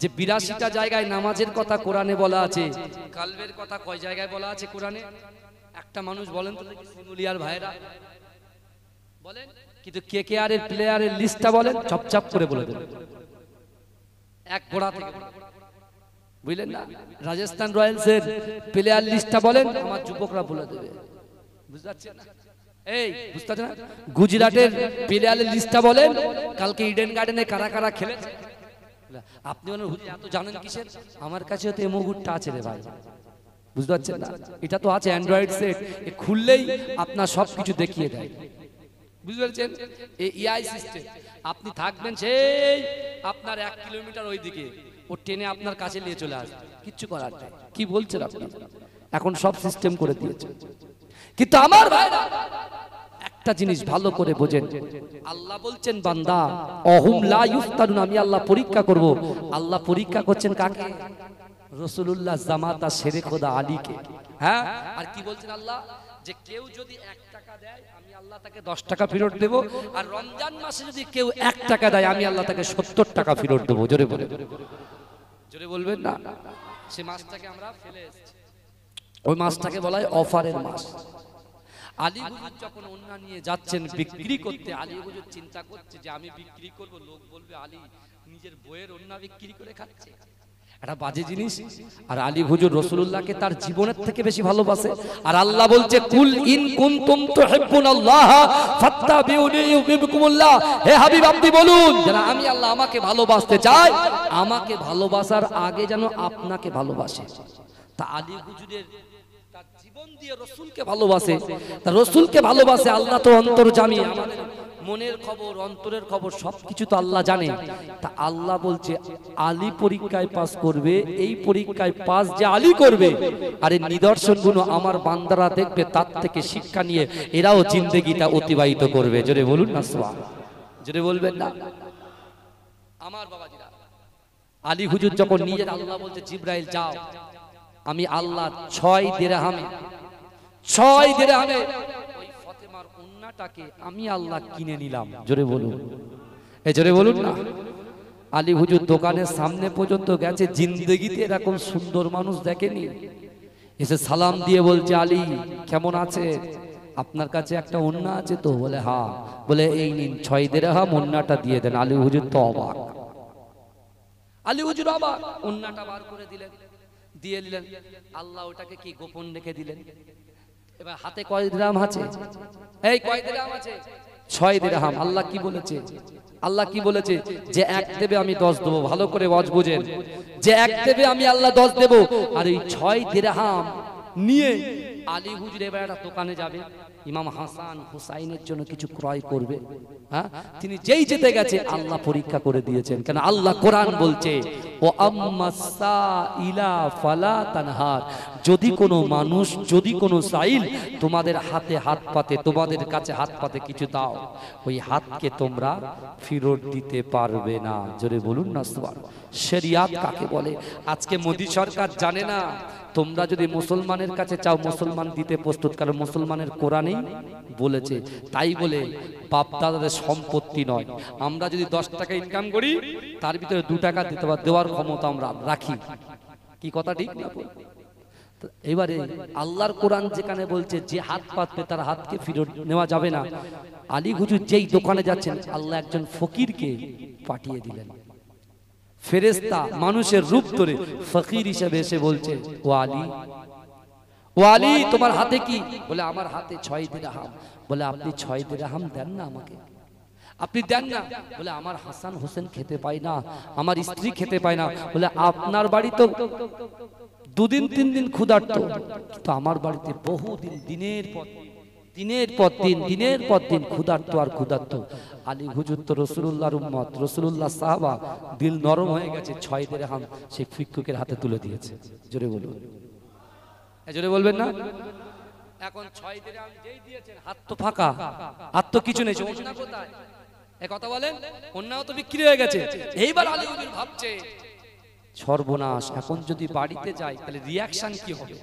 যে 82টা জায়গায় নামাজের কথা কোরআনে বলা আছে, কালবের কথা কয় জায়গায় বলা আছে কোরআনে? একটা মানুষ বলেন তো দেখি, সিমুলিয়ার ভাইরা বলেন, কিন্তু KKR এর প্লেয়ারের লিস্টটা বলেন, চপচাপ করে বলে দেবেন এক গোড়া থেকে, বুঝলেন না? রাজস্থান রয়্যালসের প্লেয়ার লিস্টটা বলেন, আমার যুবকরা বলে দেবে, বুঝতে পারছেন না? এই বুঝতে পারছেন না? গুজরাটের প্লেয়ারের লিস্টটা বলেন, কালকে ইডেন গার্ডেনে কারা কারা খেলেছে। আপনি বলেন হুজুর এত জানেন কিসের? আমার কাছেও তো এই মুগুরটা আছে রে ভাই, বুঝতে পারছেন না? এটা তো আছে অ্যান্ড্রয়েড সেট, এ খুললেই আপনার সবকিছু দেখিয়ে দেয়, বুঝতে পারছেন? এই AI সিস্টেম, আপনি থাকবেন সেই আপনার 1 কিলোমিটার ওইদিকে, ও টেনে আপনার কাছে নিয়ে চলে আসবে, কিচ্ছু করার নেই। কি বলছেন আপনি? এখন সব সিস্টেম করে দিয়েছে। কিন্তু আমার ভাইরা একটা জিনিস ভালো করে বোঝেন, আল্লাহ বলছেন বান্দা অহুম লা ইফতানুন, আমি আল্লাহ পরীক্ষা করব। আল্লাহ পরীক্ষা করছেন কাকে? রাসূলুল্লাহ জামাতা শেরে খোদা আলীকে। হ্যাঁ, আর কি বলছেন আল্লাহ? যে কেউ যদি 1 টাকা দেয় আমি আল্লাহ তাকে 10 টাকা ফেরত দেব, আর রমজান মাসে যদি কেউ 1 টাকা দেয় আমি আল্লাহ তাকে 70 টাকা ফেরত দেব। জোরে বলে, জোরে বলবেন না? সে মাসটাকে আমরা ফেলে এসেছি, ওই মাসটাকে বলা হয় অফারের মাস। আলী হুজুর যখন ওন্না নিয়ে যাচ্ছেন বিক্রি করতে, আলী হুজুর চিন্তা করছে যে আমি বিক্রি করব, লোক বলবে আলী নিজের বইয়ের ওন্না বিক্রি করে খাচ্ছে, এটা বাজে জিনিস। আর আলী হুজুর রাসূলুল্লাহকে তার জীবনের থেকে বেশি ভালোবাসে, আর আল্লাহ বলছে কুল ইন কুনতুম তুহিব্বুনাল্লাহ ফাত্তাবিউনি ইউহিব্বুকুমুল্লাহ, হে হাবিব আপনি বলুন যারা আমি আল্লাহ আমাকে ভালোবাসতে চাই, আমাকে ভালোবাসার আগে যেন আপনাকে ভালোবাসে। তা আলী হুজুরের তার জীবন দিয়ে রাসূলকে ভালোবাসে, তা রাসূলকে ভালোবাসে। আল্লাহ তো অন্তর্যামী, আমাদের মনের খবর, অন্তরের খবর সবকিছু তো আল্লাহ জানে। তা আল্লাহ বলছে আলী পরীক্ষায় পাস করবে, এই পরীক্ষায় পাস যে আলী করবে, আর এই নিদর্শনগুলো আমার বান্দারা দেখবে, তার থেকে শিক্ষা নিয়ে এরাও জিন্দেগিটা অতিবাহিত করবে। জোরে বলুন না সুবহানাল্লাহ, জোরে বলবেন না? আমার বাবাজিরা, আলী হুজুর যখন নিজের, আল্লাহ বলছে জিবরাইল যাও, আমি আল্লাহ 6 দিরহামে ওই ফাতেমার ওন্নাটাকে আমি আল্লাহ কিনে নিলাম। জোরে বলুন, এই জোরে বলুন না। আলী হুজুর দোকানের সামনে পর্যন্ত গেছে, জিন্দেগিতে এরকম সুন্দর মানুষ দেখেনি। এসে সালাম দিয়ে বলছে আলী কেমন আছে, আপনার কাছে একটা ওন্না আছে তো? বলে হ্যাঁ। বলে এই নিন 6 দিরহাম, ওন্নাটা দিয়ে দেন। আলী হুজুর তো অবাক, আলী হুজুর অবাক, ওন্নাটা বার করে দিলেন, দিয়ে দিলেন। আল্লাহ ওটাকে কি গোপন রেখে দিলেন। এবার হাতে কয় দিরহাম আছে? এই কয় দিরহাম আছে? 6 দিরহাম। আল্লাহ কি বলেছে? আল্লাহ কি বলেছে? যে 1 দেবে আমি 10 দেবো। ভালো করে ওয়াজ বুঝেন, যে 1 দেবে আমি আল্লাহ 10 দেবো। আর এই 6 দিরহাম নিয়ে আলী হুজুর এবার একটা দোকানে যাবে, ইমাম হাসান হুসাইনের জন্য কিছু ক্রয় করবে। হ্যাঁ, তিনি যেই যেতে গেছে আল্লাহ পরীক্ষা করে দিয়েছেন। কেন? আল্লাহ কোরআন বলছে ও আম্মাসা ইলা ফালা তানহার, যদি কোনো মানুষ, যদি কোনো সাইল তোমাদের হাতে হাত পাতে, তোমাদের কাছে হাত পাতে কিছু দাও, ওই হাতকে তোমরা ফেরত দিতে পারবে না। জোরে বলুন না সুবহানাল্লাহ। শরিয়াত কাকে বলে? আজকে মোদী সরকার জানে না। তোমরা যদি মুসলমানের কাছে চাও, মুসলমান দিতে প্রস্তুত, কারণ মুসলমানের কোরআনেই বলেছে। তাই বলে বাপ দাদাদের সম্পত্তি নয়। আমরা যদি 10 টাকা ইনকাম করি, তার ভিতরে 2 টাকা দিতে বা দেওয়ার ক্ষমতা আমরা রাখি। কি কথা ঠিক না? এবারে আল্লাহর কোরআন যেখানে বলছে যে হাত পাতবে তার হাতকে ফেরত নেওয়া যাবে না, আলী হুজুর যেই দোকানে যাচ্ছেন, আল্লাহ একজন ফকিরকে পাঠিয়ে দিলেন। ফেরেশতা মানুষের রূপ ধরে ফকির হিসেবে এসে বলছে, ও আলী, ও আলী, তোমার হাতে কি? বলে আমার হাতে 6 দিরহাম। বলে আপনি 6 দিরহাম দেন না আমাকে, আপনি দেন না। বলে আমার হাসান হোসেন খেতে পায় না, আমার স্ত্রী খেতে পায় না। বলে আপনার বাড়ি তো 2 দিন 3 দিন ক্ষুধার্ত, কিন্তু আমার বাড়িতে বহুদিন, দিনের পর দিন ক্ষুধার্ত আর ক্ষুধার্ত। আলী হুজুর তো রাসূলুল্লাহর উম্মত, রাসূলুল্লাহ সাহাবা, দিল নরম হয়ে গেছে। 6 দিরহাম সেই ফিকুকের হাতে তুলে দিয়েছে। জোরে বলুন, জোরে বলবেন না? এখন 6 দিরহাম যেই দিয়েছেন, হাত তো ফাঁকা, হাত তো কিছু নেই। ওন্না কোথায়? এই কথা বলেন, ওন্নাও তো বিক্রি হয়ে গেছে। এইবার আলী হুজুর ভাবছে, সর্বনাশ, এখন যদি বাড়িতে যাই তাহলে রিয়াকশন কি হবে?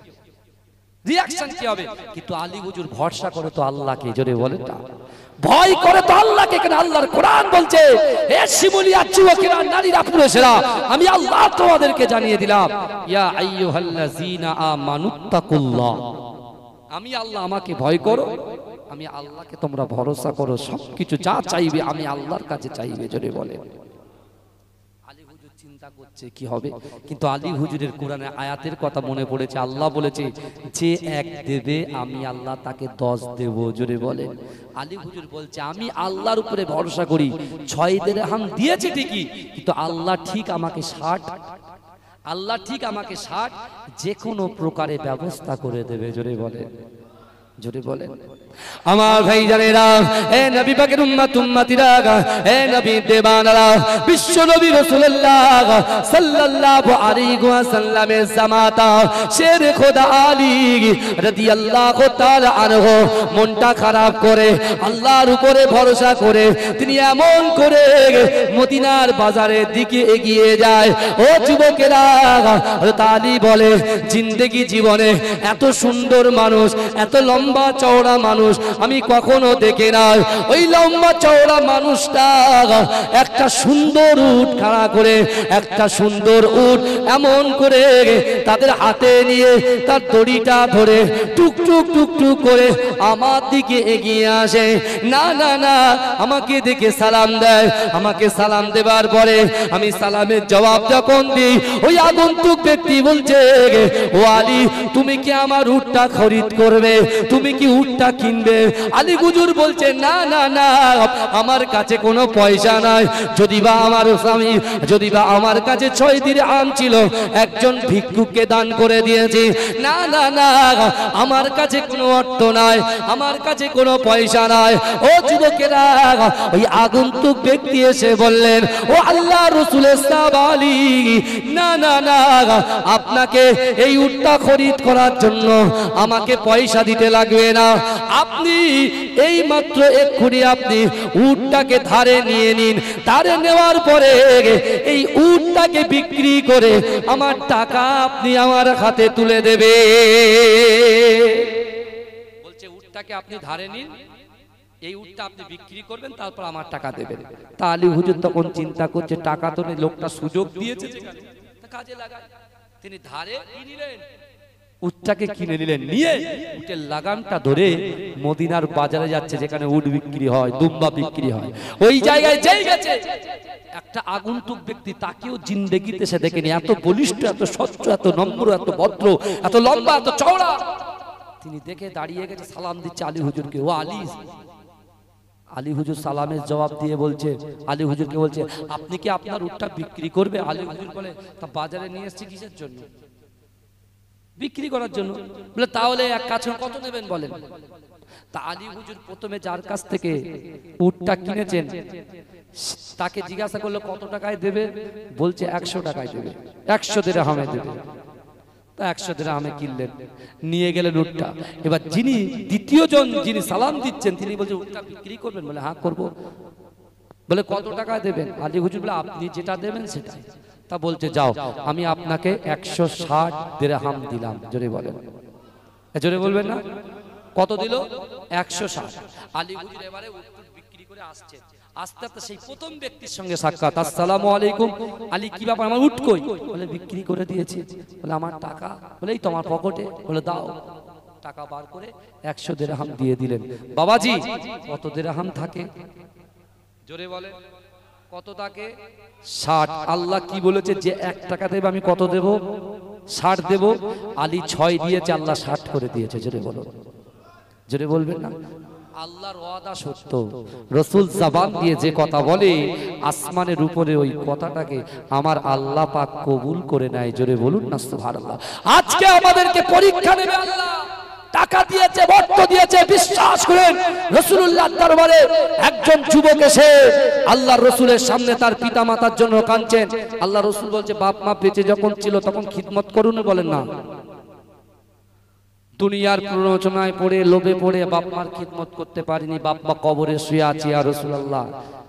রিয়াকশন কি হবে? কিন্তু আলী হুজুর ভরসা করে তো আল্লাহকে। জোরে বলেন না, ভয় করে তো আল্লাহকে। কেন? আল্লাহর কোরআন বলছে, হে শিমুলিয়া যুবকেরা, নারীরা, পুরুষেরা, আমি আল্লাহ তোমাদেরকে জানিয়ে দিলাম, ইয়া আইয়ুহাল্লাযীনা আমানুত্তাকুল্লাহ, আমি আল্লাহ, আমাকে ভয় করো, আমি আল্লাহকে তোমরা ভরসা করো, সবকিছু যা চাইবে আমি আল্লাহর কাছে চাইবে। জোরে বলেন। আলী হুজুর চিন্তা করছে কি হবে, কিন্তু আলী হুজুরের কোরআনে আয়াতের কথা মনে পড়েছে। আল্লাহ বলেছে, যে 1 দেবে আমি আল্লাহ তাকে 10 দেব। জোরে বলেন। আলী হুজুর বলছে, আমি আল্লাহর উপরে ভরসা করি। 6 দিরহাম দিয়েছে ঠিকই, কিন্তু আল্লাহ ঠিক আমাকে 60, আল্লাহ ঠিক আমাকে 60 যে কোনো প্রকারে ব্যবস্থা করে দেবে। জোরে বলেন, জোরে বলেন। আমার ভাই জানেরা, হে নবী পাকের উম্মতিরা, হে নবী দেবানারা, বিশ্ব নবী রাসূলুল্লাহ সাল্লাল্লাহু আলাইহি ওয়াসাল্লামের জামাতা শের খোদা আলী রাদিয়াল্লাহু তাআলা আনহু মনটা খারাপ করে আল্লাহর উপরে ভরসা করে তিনি এমন করে মদিনার বাজারের দিকে এগিয়ে যায়। ও যুবকেরা, আলী বলে, জিন্দেগি জীবনে এত সুন্দর মানুষ, এত লম্বা চওড়া মানুষ আমি কখনো দেখি নাই। ওই লম্বা চওড়া মানুষটা একটা সুন্দর উট খাড়া করে, একটা সুন্দর উট এমন করে তাদের হাতে নিয়ে তার দড়িটা ধরে টুকটুক টুকটুক করে আমার দিকে এগিয়ে আসে। না না না, আমাকে দেখে সালাম দেয়। আমাকে সালাম দেবার পরে আমি সালামের জবাব যখন দিই, ওই আগন্তুক ব্যক্তি বলছে, ও আলী, তুমি কি আমার উটটা খরিদ করবে? তুমি কি উটটা কিনবে? আলী হুজুর বলছে, না না না, আমার কাছে কোনো পয়সা নাই। যদি বা আমার স্বামী, যদি বা আমার কাছে 6 দিরহাম ছিল, একজন ভিক্ষুককে দান করে দিয়েছি। না না না, আমার কাছে কোনো অর্থ নাই, আমার কাছে কোনো পয়সা নাই। ও যুবকেরা, ওই আগন্তুক ব্যক্তি এসে বললেন, ও আল্লাহ রাসূলের সাহাবা আলী, না না না, আপনাকে এই উটটা খরিদ করার জন্য আমাকে পয়সা দিতে লাগবে না। আপনি এই মাত্র এক্ষুনি আপনি উটটাকে ধারে নিয়ে নিন। ধারে নেওয়ার পরে এই উটটাকে বিক্রি করে আমার টাকা আপনি আমার হাতে তুলে দেবে। বলছে, উটটাকে আপনি ধারে নিন, এই উটটা আপনি বিক্রি করবেন, তারপর আমার টাকা দেবেন। তা আলী হুজুর তখন চিন্তা করছে, টাকা তো নেই, লোকটা সুযোগ দিয়েছে, কাজে লাগায়। তিনি ধারে নিলেন, উটটাকে কিনে নিলেন, নিয়ে উটের লাগামটা ধরে মদিনার বাজারে যাচ্ছে, যেখানে উট বিক্রি হয়, দুম্বা বিক্রি হয়। ওই জায়গায় যেই গেছে, একটা আগন্তুক ব্যক্তি, তাকেও জিন্দেগিতে সে দেখেনি, এত বলিষ্ঠ, এত স্বচ্ছ, এত নম্র, এত ভদ্র, এত লম্বা, এত চওড়া। তিনি দেখে দাঁড়িয়ে গেছে, সালাম দিচ্ছে আলী হুজুরকে। ও আলী, আলী হুজুর সালামের জবাব দিয়ে বলছে, আলী হুজুরকে বলছে, আপনি কি আপনার উটটা বিক্রি করবে? আলী হুজুর বলে, তা বাজারে নিয়ে এসেছি কিসের জন্য? বিক্রি করার জন্য। বলে, তাহলে এক কাছে কত নেবেন বলেন? তা আলী হুজুর প্রথমে যার কাছ থেকে উটটা কিনেছেন তাকে জিজ্ঞাসা করলো কত টাকায় দেবে, বলছে 100 টাকায় দেবে, 100 দিরহামে দেবে। তা 100 দিরহামে কিনলেন, নিয়ে গেলেন উটটা। এবার যিনি দ্বিতীয় জন যিনি সালাম দিচ্ছেন তিনি বলছেন উটটা বিক্রি করবেন? বলে হ্যাঁ করবো। বলে কত টাকা দেবেন? আলী হুজুর বলে আপনি যেটা দেবেন সেটাই। তা বলছে যাও আমি আপনাকে 160 দিরহাম দিলাম। জোরে বলেন, জোরে বলবেন না? কত দিল? 160। আলী হুজুর এবারে উট বিক্রি করে আসছে, আস্তে আস্তে সেই প্রথম ব্যক্তির সঙ্গে সাক্ষাৎ। আসসালামু আলাইকুম। আলী কি ব্যাপার, আমার উট কই? বলে বিক্রি করে দিয়েছি। বলে আমার টাকা? বলে এই তোমার পকেটে। বলে দাও। টাকা বার করে 100 দিরহাম দিয়ে দিলেন। বাবাজি কত দিরহাম থাকে? জোরে বলে কত থাকে? 60। আল্লাহ কি বলেছে? যে 1 টাকা দেবে আমি কত দেব? 60 দেব। আলী 6 দিয়েছে, আল্লাহ 60 করে দিয়েছে। জোরে বলো, জোরে বলবেন না? আল্লাহর ওয়াদা সত্য। রাসূল জবান দিয়ে যে কথা বলে আসমানের উপরে ওই কথাটাকে আমার আল্লাহ পাক কবুল করে নেয়। জোরে বলুন না সুবহানাল্লাহ। আজকে আমাদেরকে পরীক্ষা নেবে আল্লাহ। টাকা দিয়েছে, অর্থ দিয়েছে, বিশ্বাস করেন রাসূলুল্লাহর দরবারে একজন যুবক এসে আল্লাহর রাসূলের সামনে তার পিতা মাতার জন্য কাঁদছেন। আল্লাহ রাসূল বলছে বাপ মা বেঁচে যখন ছিল তখন খিদমত করুন। বলেন না? দুনিয়ার প্ররোচনায় পড়ে লোভে পড়ে বাপ মার খিদমত করতে পারিনি, বাপ মা কবরে শুয়ে আছে। আর রাসূলুল্লাহ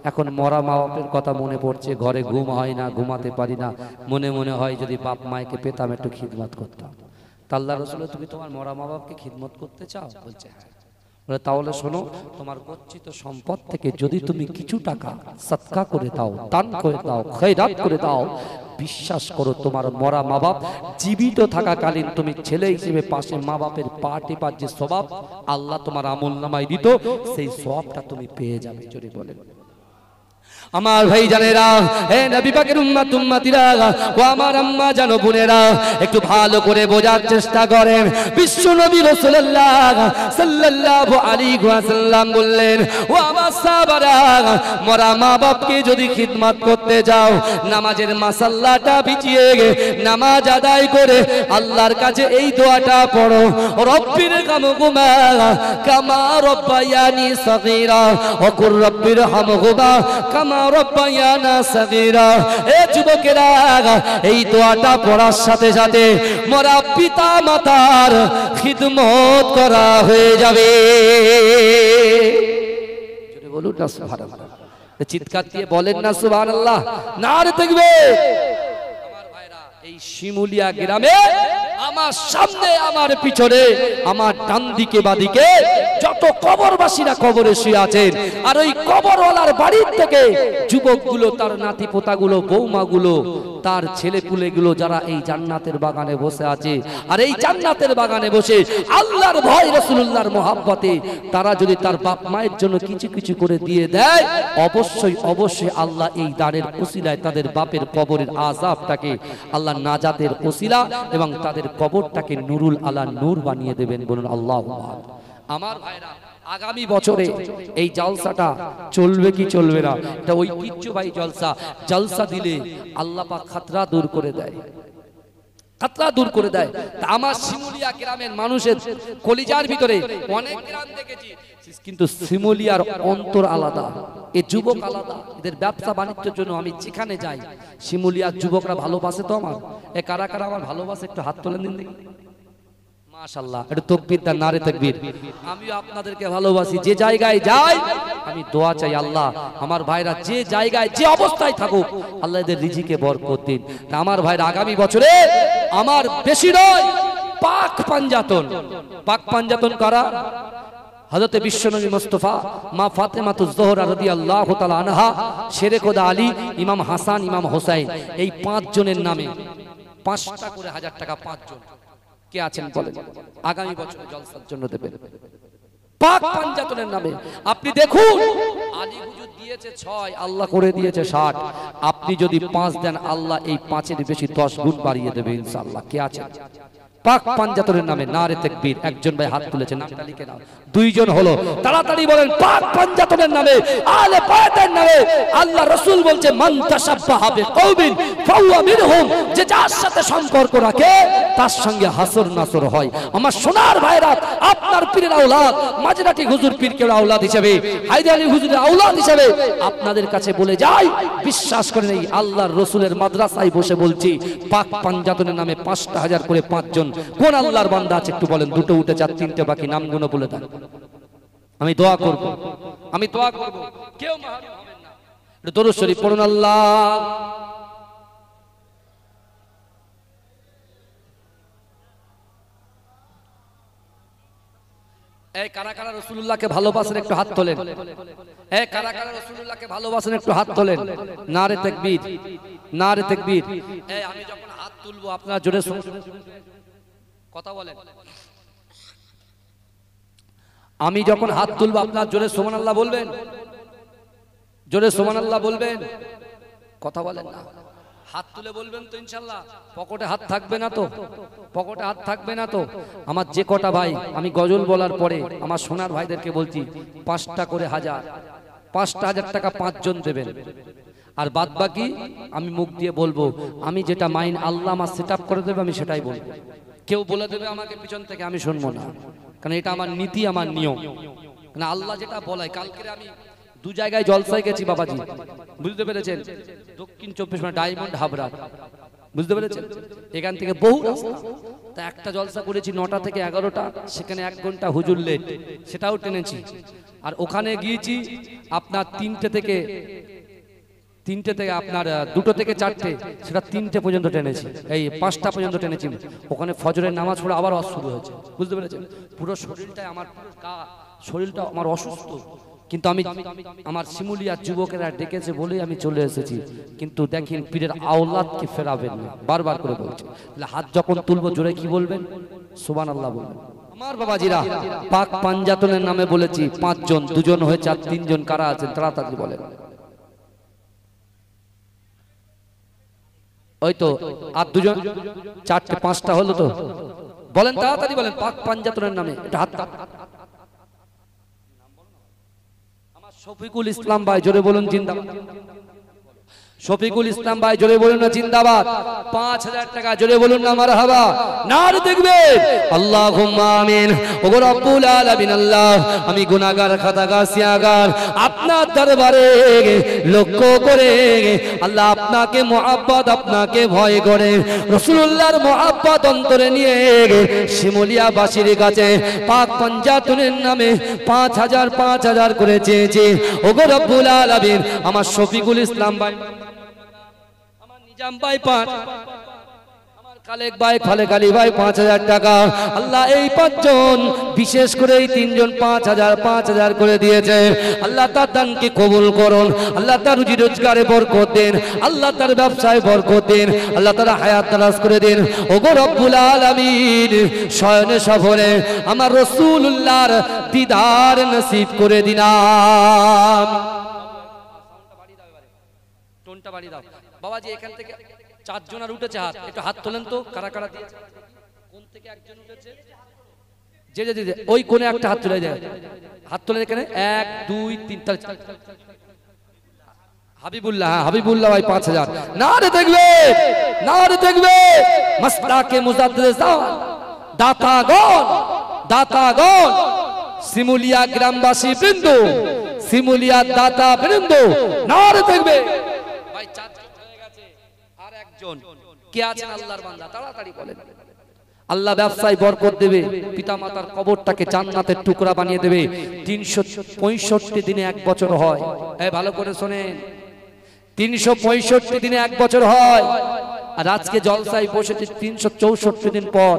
এখন মরা মা বাপের কথা মনে পড়ছে, ঘরে ঘুম হয় না, ঘুমাতে পারি না, মনে মনে হয় যদি বাপ মাকে পেতাম একটু খিদমত করতাম। আল্লাহ রাসূল তুমি তোমার মরা মা বাপকে খিদমত করতে চাও? বলছে হ্যাঁ। বলে তাহলে শোনো, তোমার গচ্ছিত সম্পদ থেকে যদি তুমি কিছু টাকা সদকা করে দাও, দান করে দাও, খয়রাত করে দাও, বিশ্বাস করো তোমার মরা মা বাপ জীবিত থাকাকালীন তুমি ছেলে হিসেবে পাশে মা বাপের পা টেপার যে স্বভাব আল্লাহ তোমার আমলনামায় দিত, সেই সওয়াবটা তুমি পেয়ে যাবে। জোরে বলেন। আমার ভাই জানেরা, হে নবী পাকের উম্মত উম্মতিরা, ও আমার আম্মা জানো বোনেরা, একটু ভালো করে বোঝার চেষ্টা করেন। বিশ্ব নবী রাসূলুল্লাহ সাল্লাল্লাহু আলাইহি ওয়াসাল্লাম বললেন, ও আমার সাহাবারা, মরা মা বাপকে যদি খিদমত করতে যাও, নামাজের মাসাল্লাটা বিছিয়ে নামাজ আদায় করে আল্লাহর কাছে এই দোয়াটা পড়ো, রব্বির হামহুমা কামা রব্বায়ানি সগীরা ওয়া কুর রব্বির হামহুমা কামা রব্বায়ানা সগীরা। এ যুবকেরা, এই দোয়াটা পড়ার সাথে সাথে মরা পিতা মাতার খিদমত করা হয়ে যাবে। জোরে বলুন না সুবহানাল্লাহ। চিৎকার দিয়ে বলেন না সুবহানাল্লাহ। নারে তাকবীর। আমার ভাইরা, এই শিমুলিয়া গ্রামে আমার সামনে আমার পিছনে আমার ডান দিকে বাদিকে যত কবরবাসীরা কবরে শুয়ে আছেন, আর ওই কবরওয়ালার বাড়ির থেকে যুবকগুলো, তার নাতি পোতাগুলো, বৌমাগুলো, তার ছেলেপুলেগুলো যারা এই জান্নাতের বাগানে বসে আছে, আর এই জান্নাতের বাগানে বসে আল্লাহর ভয় রাসূলুল্লাহর মহব্বতে তারা যদি তার বাপ মায়ের জন্য কিছু কিছু করে দিয়ে দেয়, অবশ্যই অবশ্যই আল্লাহ এই দানের ওসিলায় তাদের বাপের কবরের আযাবটাকে আল্লাহ নাজাতের ওসিলা এবং তাদের কবরটাকে নুরুল আলা নূর বানিয়ে দেবেন। বলুন আল্লাহুম্মা। আমার ভাইরা, আগামী বছরে এই জলসাটা চলবে কি চলবে না? এটা ঐতিহ্যবাহী জলসা। জলসা দিলে আল্লাহ পাক খাতরা দূর করে দেয়, খাতরা দূর করে দেয়। তা আমার শিমুলিয়া গ্রামের মানুষের কলিজার ভিতরে অনেক গ্রাম দেখেছি, কিন্তু শিমুলিয়ার অন্তর আলাদা, এ যুবক আলাদা। এদের ব্যবসা বাণিজ্যের জন্য আমি যেখানে যাই শিমুলিয়ার যুবকরা ভালোবাসে তো আমার। এ কারা কারা আমার ভালোবাসে একটু হাত তোলেন দিন দেখি। মাশাআল্লাহ, একটু তাকবীর দেন, নারে তাকবীর। আমিও আপনাদেরকে ভালোবাসি। যে জায়গায় যাই আমি দোয়া চাই, আল্লাহ আমার ভাইরা যে জায়গায় যে অবস্থায় থাকুক আল্লাহ এদের রিজিকে বরকত দিন। আমার ভাইরা, আগামী বছরে আমার বেশি নয় পাক পাঞ্জাতন। পাক পাঞ্জাতন কারা? হযরতে বিশ্বনবী মুস্তাফা, মা ফাতেমাতুজ জোহরা রাদিয়াল্লাহু তাআলা আনহা, শেরে খোদা আলী, ইমাম হাসান, ইমাম হোসাইন, এই 5 জনের নামে 5টা করে 1000 টাকা 5 জন কে আছেন বলেন আগামী বছরে জলসার জন্য দেবেন পাক পাঞ্জাতনের নামে। আপনি দেখুন, আলী হুজুর দিয়েছে 6, আল্লাহ করে দিয়েছে 60। আপনি যদি 5 দেন আল্লাহ এই 5-এর বেশি 10 গুণ বাড়িয়ে দেবে ইনশাআল্লাহ। কে আছেন? পাক পাঞ্জাতনের নামে নারে তাকবীর। একজন ভাই হাত তুলেছে, নামটা লিখে নাও। দুইজন হলো, তাড়াতাড়ি বলেন পাক পাঞ্জাতনের নামে, আলে বায়তের নামে। আল্লাহ রাসূল বলছে মান তাশাব্বাহা বিকওমিন ফাহুয়া মিনহুম, যে যার সাথে সম্পর্ক রাখে তার সঙ্গে হাসর নাসর হয়। আমার সোনার ভাইরা, আপনার পীরের আওলাদ মাঝরাটি হুজুর পীরকে আওলাদ হিসেবে, হায়দার আলী হুজুরের আওলাদ হিসেবে আপনাদের কাছে বলে যাই, বিশ্বাস করেন এই আল্লাহর রাসূলের মাদ্রাসায় বসে বলছি, পাক পাঞ্জাতনের নামে ৫,০০০ করে ৫ জন কোন আল্লাহর বান্দা আছে একটু বলেন। দুটো উঠে যাক, তিনটে বাকি, নামগুলো বলে দেন। আমি দোয়া করব, আমি দোয়া করব, কেউ মাহরুম হবেন না। দরুদ শরীফ পড়ুন। আল্লাহ এই কারা কারা রাসূলুল্লাহকে ভালোবাসেন একটু হাত তোলেন। এই কারা কারা রাসূলুল্লাহকে ভালোবাসেন একটু হাত তোলেন। নারে তাকবীর, নারে তাকবীর। এই আমি যখন হাত তুলবো আপনারা জোরে কথা বলেন। আমি যখন হাত তুলবো আপনারা জোরে সুবহানাল্লাহ বলবেন, জোরে সুবহানাল্লাহ বলবেন। কথা বলেন না, হাত তুলে বলবেন তো ইনশাআল্লাহ। পকেটে হাত থাকবে না তো? পকেটে হাত থাকবে না তো? আমার যে কটা ভাই, আমি গজল বলার পরে আমার সোনার ভাইদেরকে বলছি ৫টা করে হাজার, ৫,০০০ টাকা ৫ জন দেবেন। আর বাদ বাকি আমি মুখ দিয়ে বলবো, আমি যেটা মাইন আল্লাহ আমার সেট আপ করে দেবে আমি সেটাই বলবো। কেউ বলে দেবে আমাকে পিছন থেকে, আমি শুনবো না, কারণ এটা আমার নীতি, আমার নিয়ম। কারণ আল্লাহ যেটা বলায়, কালকে আমি 2 জায়গায় জলসায় গেছি বাবাজি, বুঝতে পেরেছেন? দক্ষিণ 24 পরগনা ডায়মন্ড হাবড়া, বুঝতে পেরেছেন? এখান থেকে বহু রাস্তা। তা একটা জলসা করেছি 9টা থেকে 11টা, সেখানে 1 ঘন্টা হুজুর লেট, সেটাও টেনেছি। আর ওখানে গিয়েছি আপনার 3টে থেকে আপনার 2টো থেকে 4টে, সেটা 3টে পর্যন্ত টেনেছি, এই 5টা পর্যন্ত টেনেছি। ওখানে ফজরের নামাজ পড়ে আবার শুরু হয়েছে, বুঝতে পেরেছেন? পুরো শরীরটাই আমার, শরীরটা আমার অসুস্থ, কিন্তু আমি আমার শিমুলিয়ার যুবকেরা ডেকেছে বলেই আমি চলে এসেছি। কিন্তু দেখেন পীরের আওলাদকে ফেরাবেন না, বারবার করে বলছি। হাত যখন তুলবো জোরে কি বলবেন? সুবহানাল্লাহ বলবেন। আমার বাবাজিরা, পাক পাঞ্জাতনের নামে বলেছি 5 জন, 2 জন হয়েছে আর 3 জন কারা আছেন তাড়াতাড়ি বলেন। ওই তো আর 2 জন, 4টে 5টা হলো তো, বলেন তাড়াতাড়ি বলেন পাক পাঞ্জাতনের নামে। এটা হাত, শফিকুল ইসলাম ভাই জোরে বলুন জিন্দাবাদ। শফিকুল ইসলাম ভাই জোরে বলুন না জিন্দাবাদ। ৫,০০০ টাকা জোরে বলুন না মারহাবা। নারে দেখবে আল্লাহুম্মা আমিন। ওগো রব্বুল আলামিন, আল্লাহ আমি গুনাহগার, খাতাগার, সিয়াগার আপনার দরবারে লক্ষ্য করে আল্লাহ আপনাকে মুহাব্বত, আপনাকে ভয় করে রাসূলুল্লাহর মুহাব্বত অন্তরে নিয়ে শিমুলিয়া বাসীর কাছে পাক পাঞ্জাতনের নামে ৫,০০০ করে চেয়েছি। ওগো রব্বুল আলামিন, আমার শফিকুল ইসলাম ভাই, নিজাম ভাই 5, আমার খালেক ভাই, খালেক আলী ভাই ৫,০০০ টাকা। আল্লাহ এই 5 জন, বিশেষ করে এই 3 জন ৫,০০০ করে দিয়েছে। আল্লাহ তার দানকে কবুল করুন, আল্লাহ তার রুজি রোজগারে বরকত দিন, আল্লাহ তার ব্যবসায় বরকত দিন, আল্লাহ তার হায়াত দারাজ করে দিন। ওগো রব্বুল আলামিন, শয়নে সফরে আমার রাসূলুল্লাহর দিদার নসিব করে দিন। টোনটা বাড়ি দাও বাবাজি। এখান থেকে 4 জন আর উঠেছে হাত, একটু হাত তোলেন তো কারা কারা দিয়েছে। কোন থেকে একজন উঠেছে? যে যে যে ওই কোণে একটা হাত তুলে দেয়, হাত তোলেন এখানে 1 2 3 4। হাবিবুল্লাহ, হ্যাঁ হাবিবুল্লাহ ভাই ৫,০০০। নারে দেখবে, নারে দেখবে মাসলাকে মুজাদ্দিদ দাতাগণ, দাতাগণ, শিমুলিয়া গ্রামবাসী বৃন্দ, শিমুলিয়া দাতা বৃন্দ, নারে দেখবে ভাই। 4 জন হয়ে গেছে, আর 1 জন কে আছেন আল্লাহর বান্দা? তাড়াতাড়ি বলেন। আল্লাহ ব্যবসায় বরকত দেবে, পিতামাতার কবরটাকে জান্নাতের টুকরা বানিয়ে দেবে। 365 দিনে 1 বছর হয়। এই ভালো করে শুনেন, 365 দিনে 1 বছর হয়। আর আজকে জলসায় বসেছি 364 দিন পর।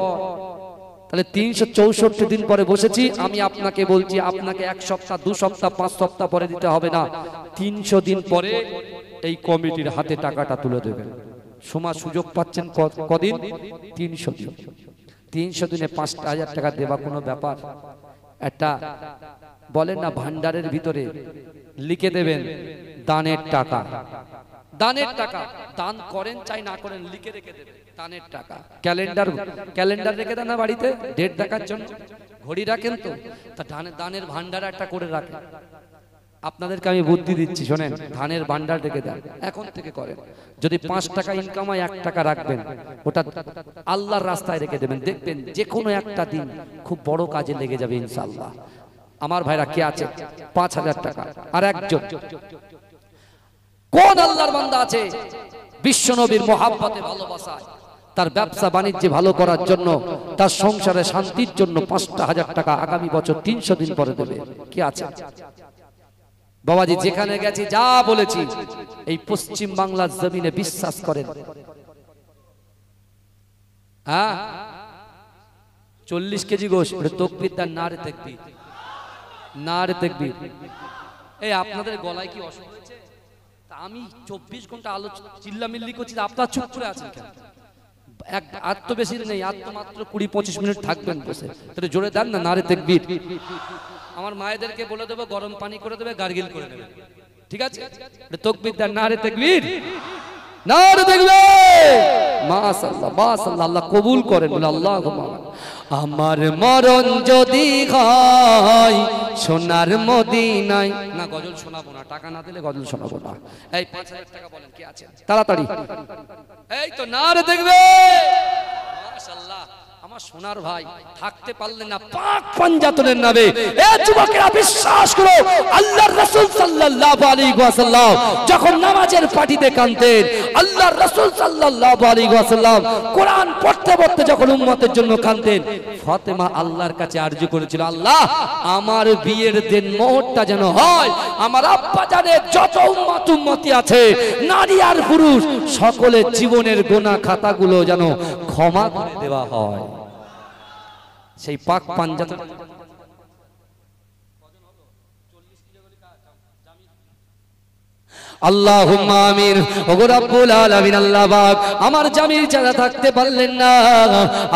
তাহলে 364 দিন পরে বসেছি। আমি আপনাকে বলছি, আপনাকে 1 সপ্তাহ, 2 সপ্তাহ, 5 সপ্তাহ পরে দিতে হবে না, 300 দিন পরে এই কমিটির হাতে টাকাটা তুলে দেবেন। সময় সুযোগ পাচ্ছেন কদিন? 300 দিন। 300 দিনে ৫,০০০ টাকা দেওয়া কোনো ব্যাপার? একটা বলেন না ভান্ডারের ভিতরে লিখে দেবেন দানের টাকা, দানের টাকা দান করেন চাই না করেন লিখে রেখে দেবে দানের টাকা। ক্যালেন্ডার রেখে দেন না বাড়িতে ডেট দেখার জন্য, ঘড়ি রাখেন তো, তা দানের ভান্ডার একটা করে রাখেন। আপনাদেরকে আমি বুদ্ধি দিচ্ছি, শোনেন, ধানের ভান্ডার রেখে দেন, এখন থেকে করেন। যদি 5 টাকা ইনকাম হয় 1 টাকা রাখবেন, ওটা আল্লাহর রাস্তায় রেখে দেবেন, দেখবেন যে কোনো একটা দিন খুব বড় কাজে লেগে যাবে ইনশাআল্লাহ। আমার ভাইরা কে আছে 5000 টাকা? আর একজন কোন আল্লাহর বান্দা আছে বিশ্বনবীর মহাব্বতে ভালোবাসায় তার ব্যবসা বাণিজ্যে ভালো করার জন্য, তার সংসারে শান্তির জন্য 5000 টাকা আগামী বছর 300 দিন পরে দেবে? কি আছে? বাবাজি যেখানে গেছি যা বলেছি এই পশ্চিম বাংলার জমিনে বিশ্বাস করেন। হ্যাঁ 40 কেজি গোশ তকবীর দেন, নারে তাকবীর, নারে তাকবীর। এই আপনাদের গলায় কি অসুখ হয়েছে? আমি 24 ঘন্টা আলোচনা চিল্লামিল্লি করছি, আপনারা চুপ করে আছেন কেন? আর তো বেশি নেই, আর তো মাত্র 20-25 মিনিট থাকবেন বসে, তাহলে জোরে দেন না নারে তাকবীর। আমার মায়েদেরকে বলে দেবো গরম পানি করে দেবে, গার্গিল করে দেবে, ঠিক আছে? তাকবীর দেন, নারে তাকবীর, নারে তাকবীর। মাশাআল্লাহ মাশাআল্লাহ, আল্লাহ কবুল করেন, বলে আল্লাহুম্মা। আমার মরণ যদি হয় সোনার মদিনায়, না গজল শোনাবো না, টাকা না দিলে গজল শোনাবো না। এই 5000 টাকা বলেন কে আছে তাড়াতাড়ি? এই তো নারে দেখবে, মাশাআল্লাহ। আমার সোনার ভাই থাকতে পারলেন না পাক পাঞ্জাতনের নামে। এ যুবকেরা বিশ্বাস করো, আল্লাহর রাসূল সাল্লাল্লাহু আলাইহি ওয়াসাল্লাম যখন নামাজের পাটিতে কাঁদতেন, আল্লাহর রাসূল সাল্লাল্লাহু আলাইহি ওয়াসাল্লাম কোরআন পড়তে পড়তে যখন উম্মতের জন্য কাঁদতেন, ফাতেমা আল্লাহর কাছে আরজু করেছিল, আল্লাহ আমার বিয়ের দিন মুহূর্তটা যেন হয়, আমার আব্বা জানের যত উম্মতি আছে নারী আর পুরুষ সকলের জীবনের গুনাহ খাতাগুলো যেন ক্ষমা করে দেওয়া হয়। সেই পাক পাঞ্জাতন আল্লাহুম্মা আমিন। ওগো রব্বুল আলামিন, আল্লাহ পাক আমার জামিল চাচা থাকতে পারলেন না,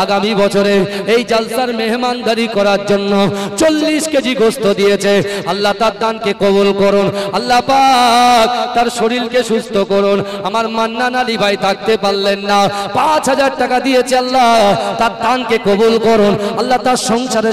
আগামী বছরে এই জালসার মেহমানদারি করার জন্য 40 কেজি গোশত দিয়েছে, আল্লাহ তার দানকে কবুল করুন, আল্লাহ পাক তার শরীরকে সুস্থ করুন। আমার মান্নান আলী ভাই থাকতে পারলেন না, 5000 টাকা দিয়েছে, আল্লাহ তার দানকে কবুল করুন, আল্লাহ তার সংসারে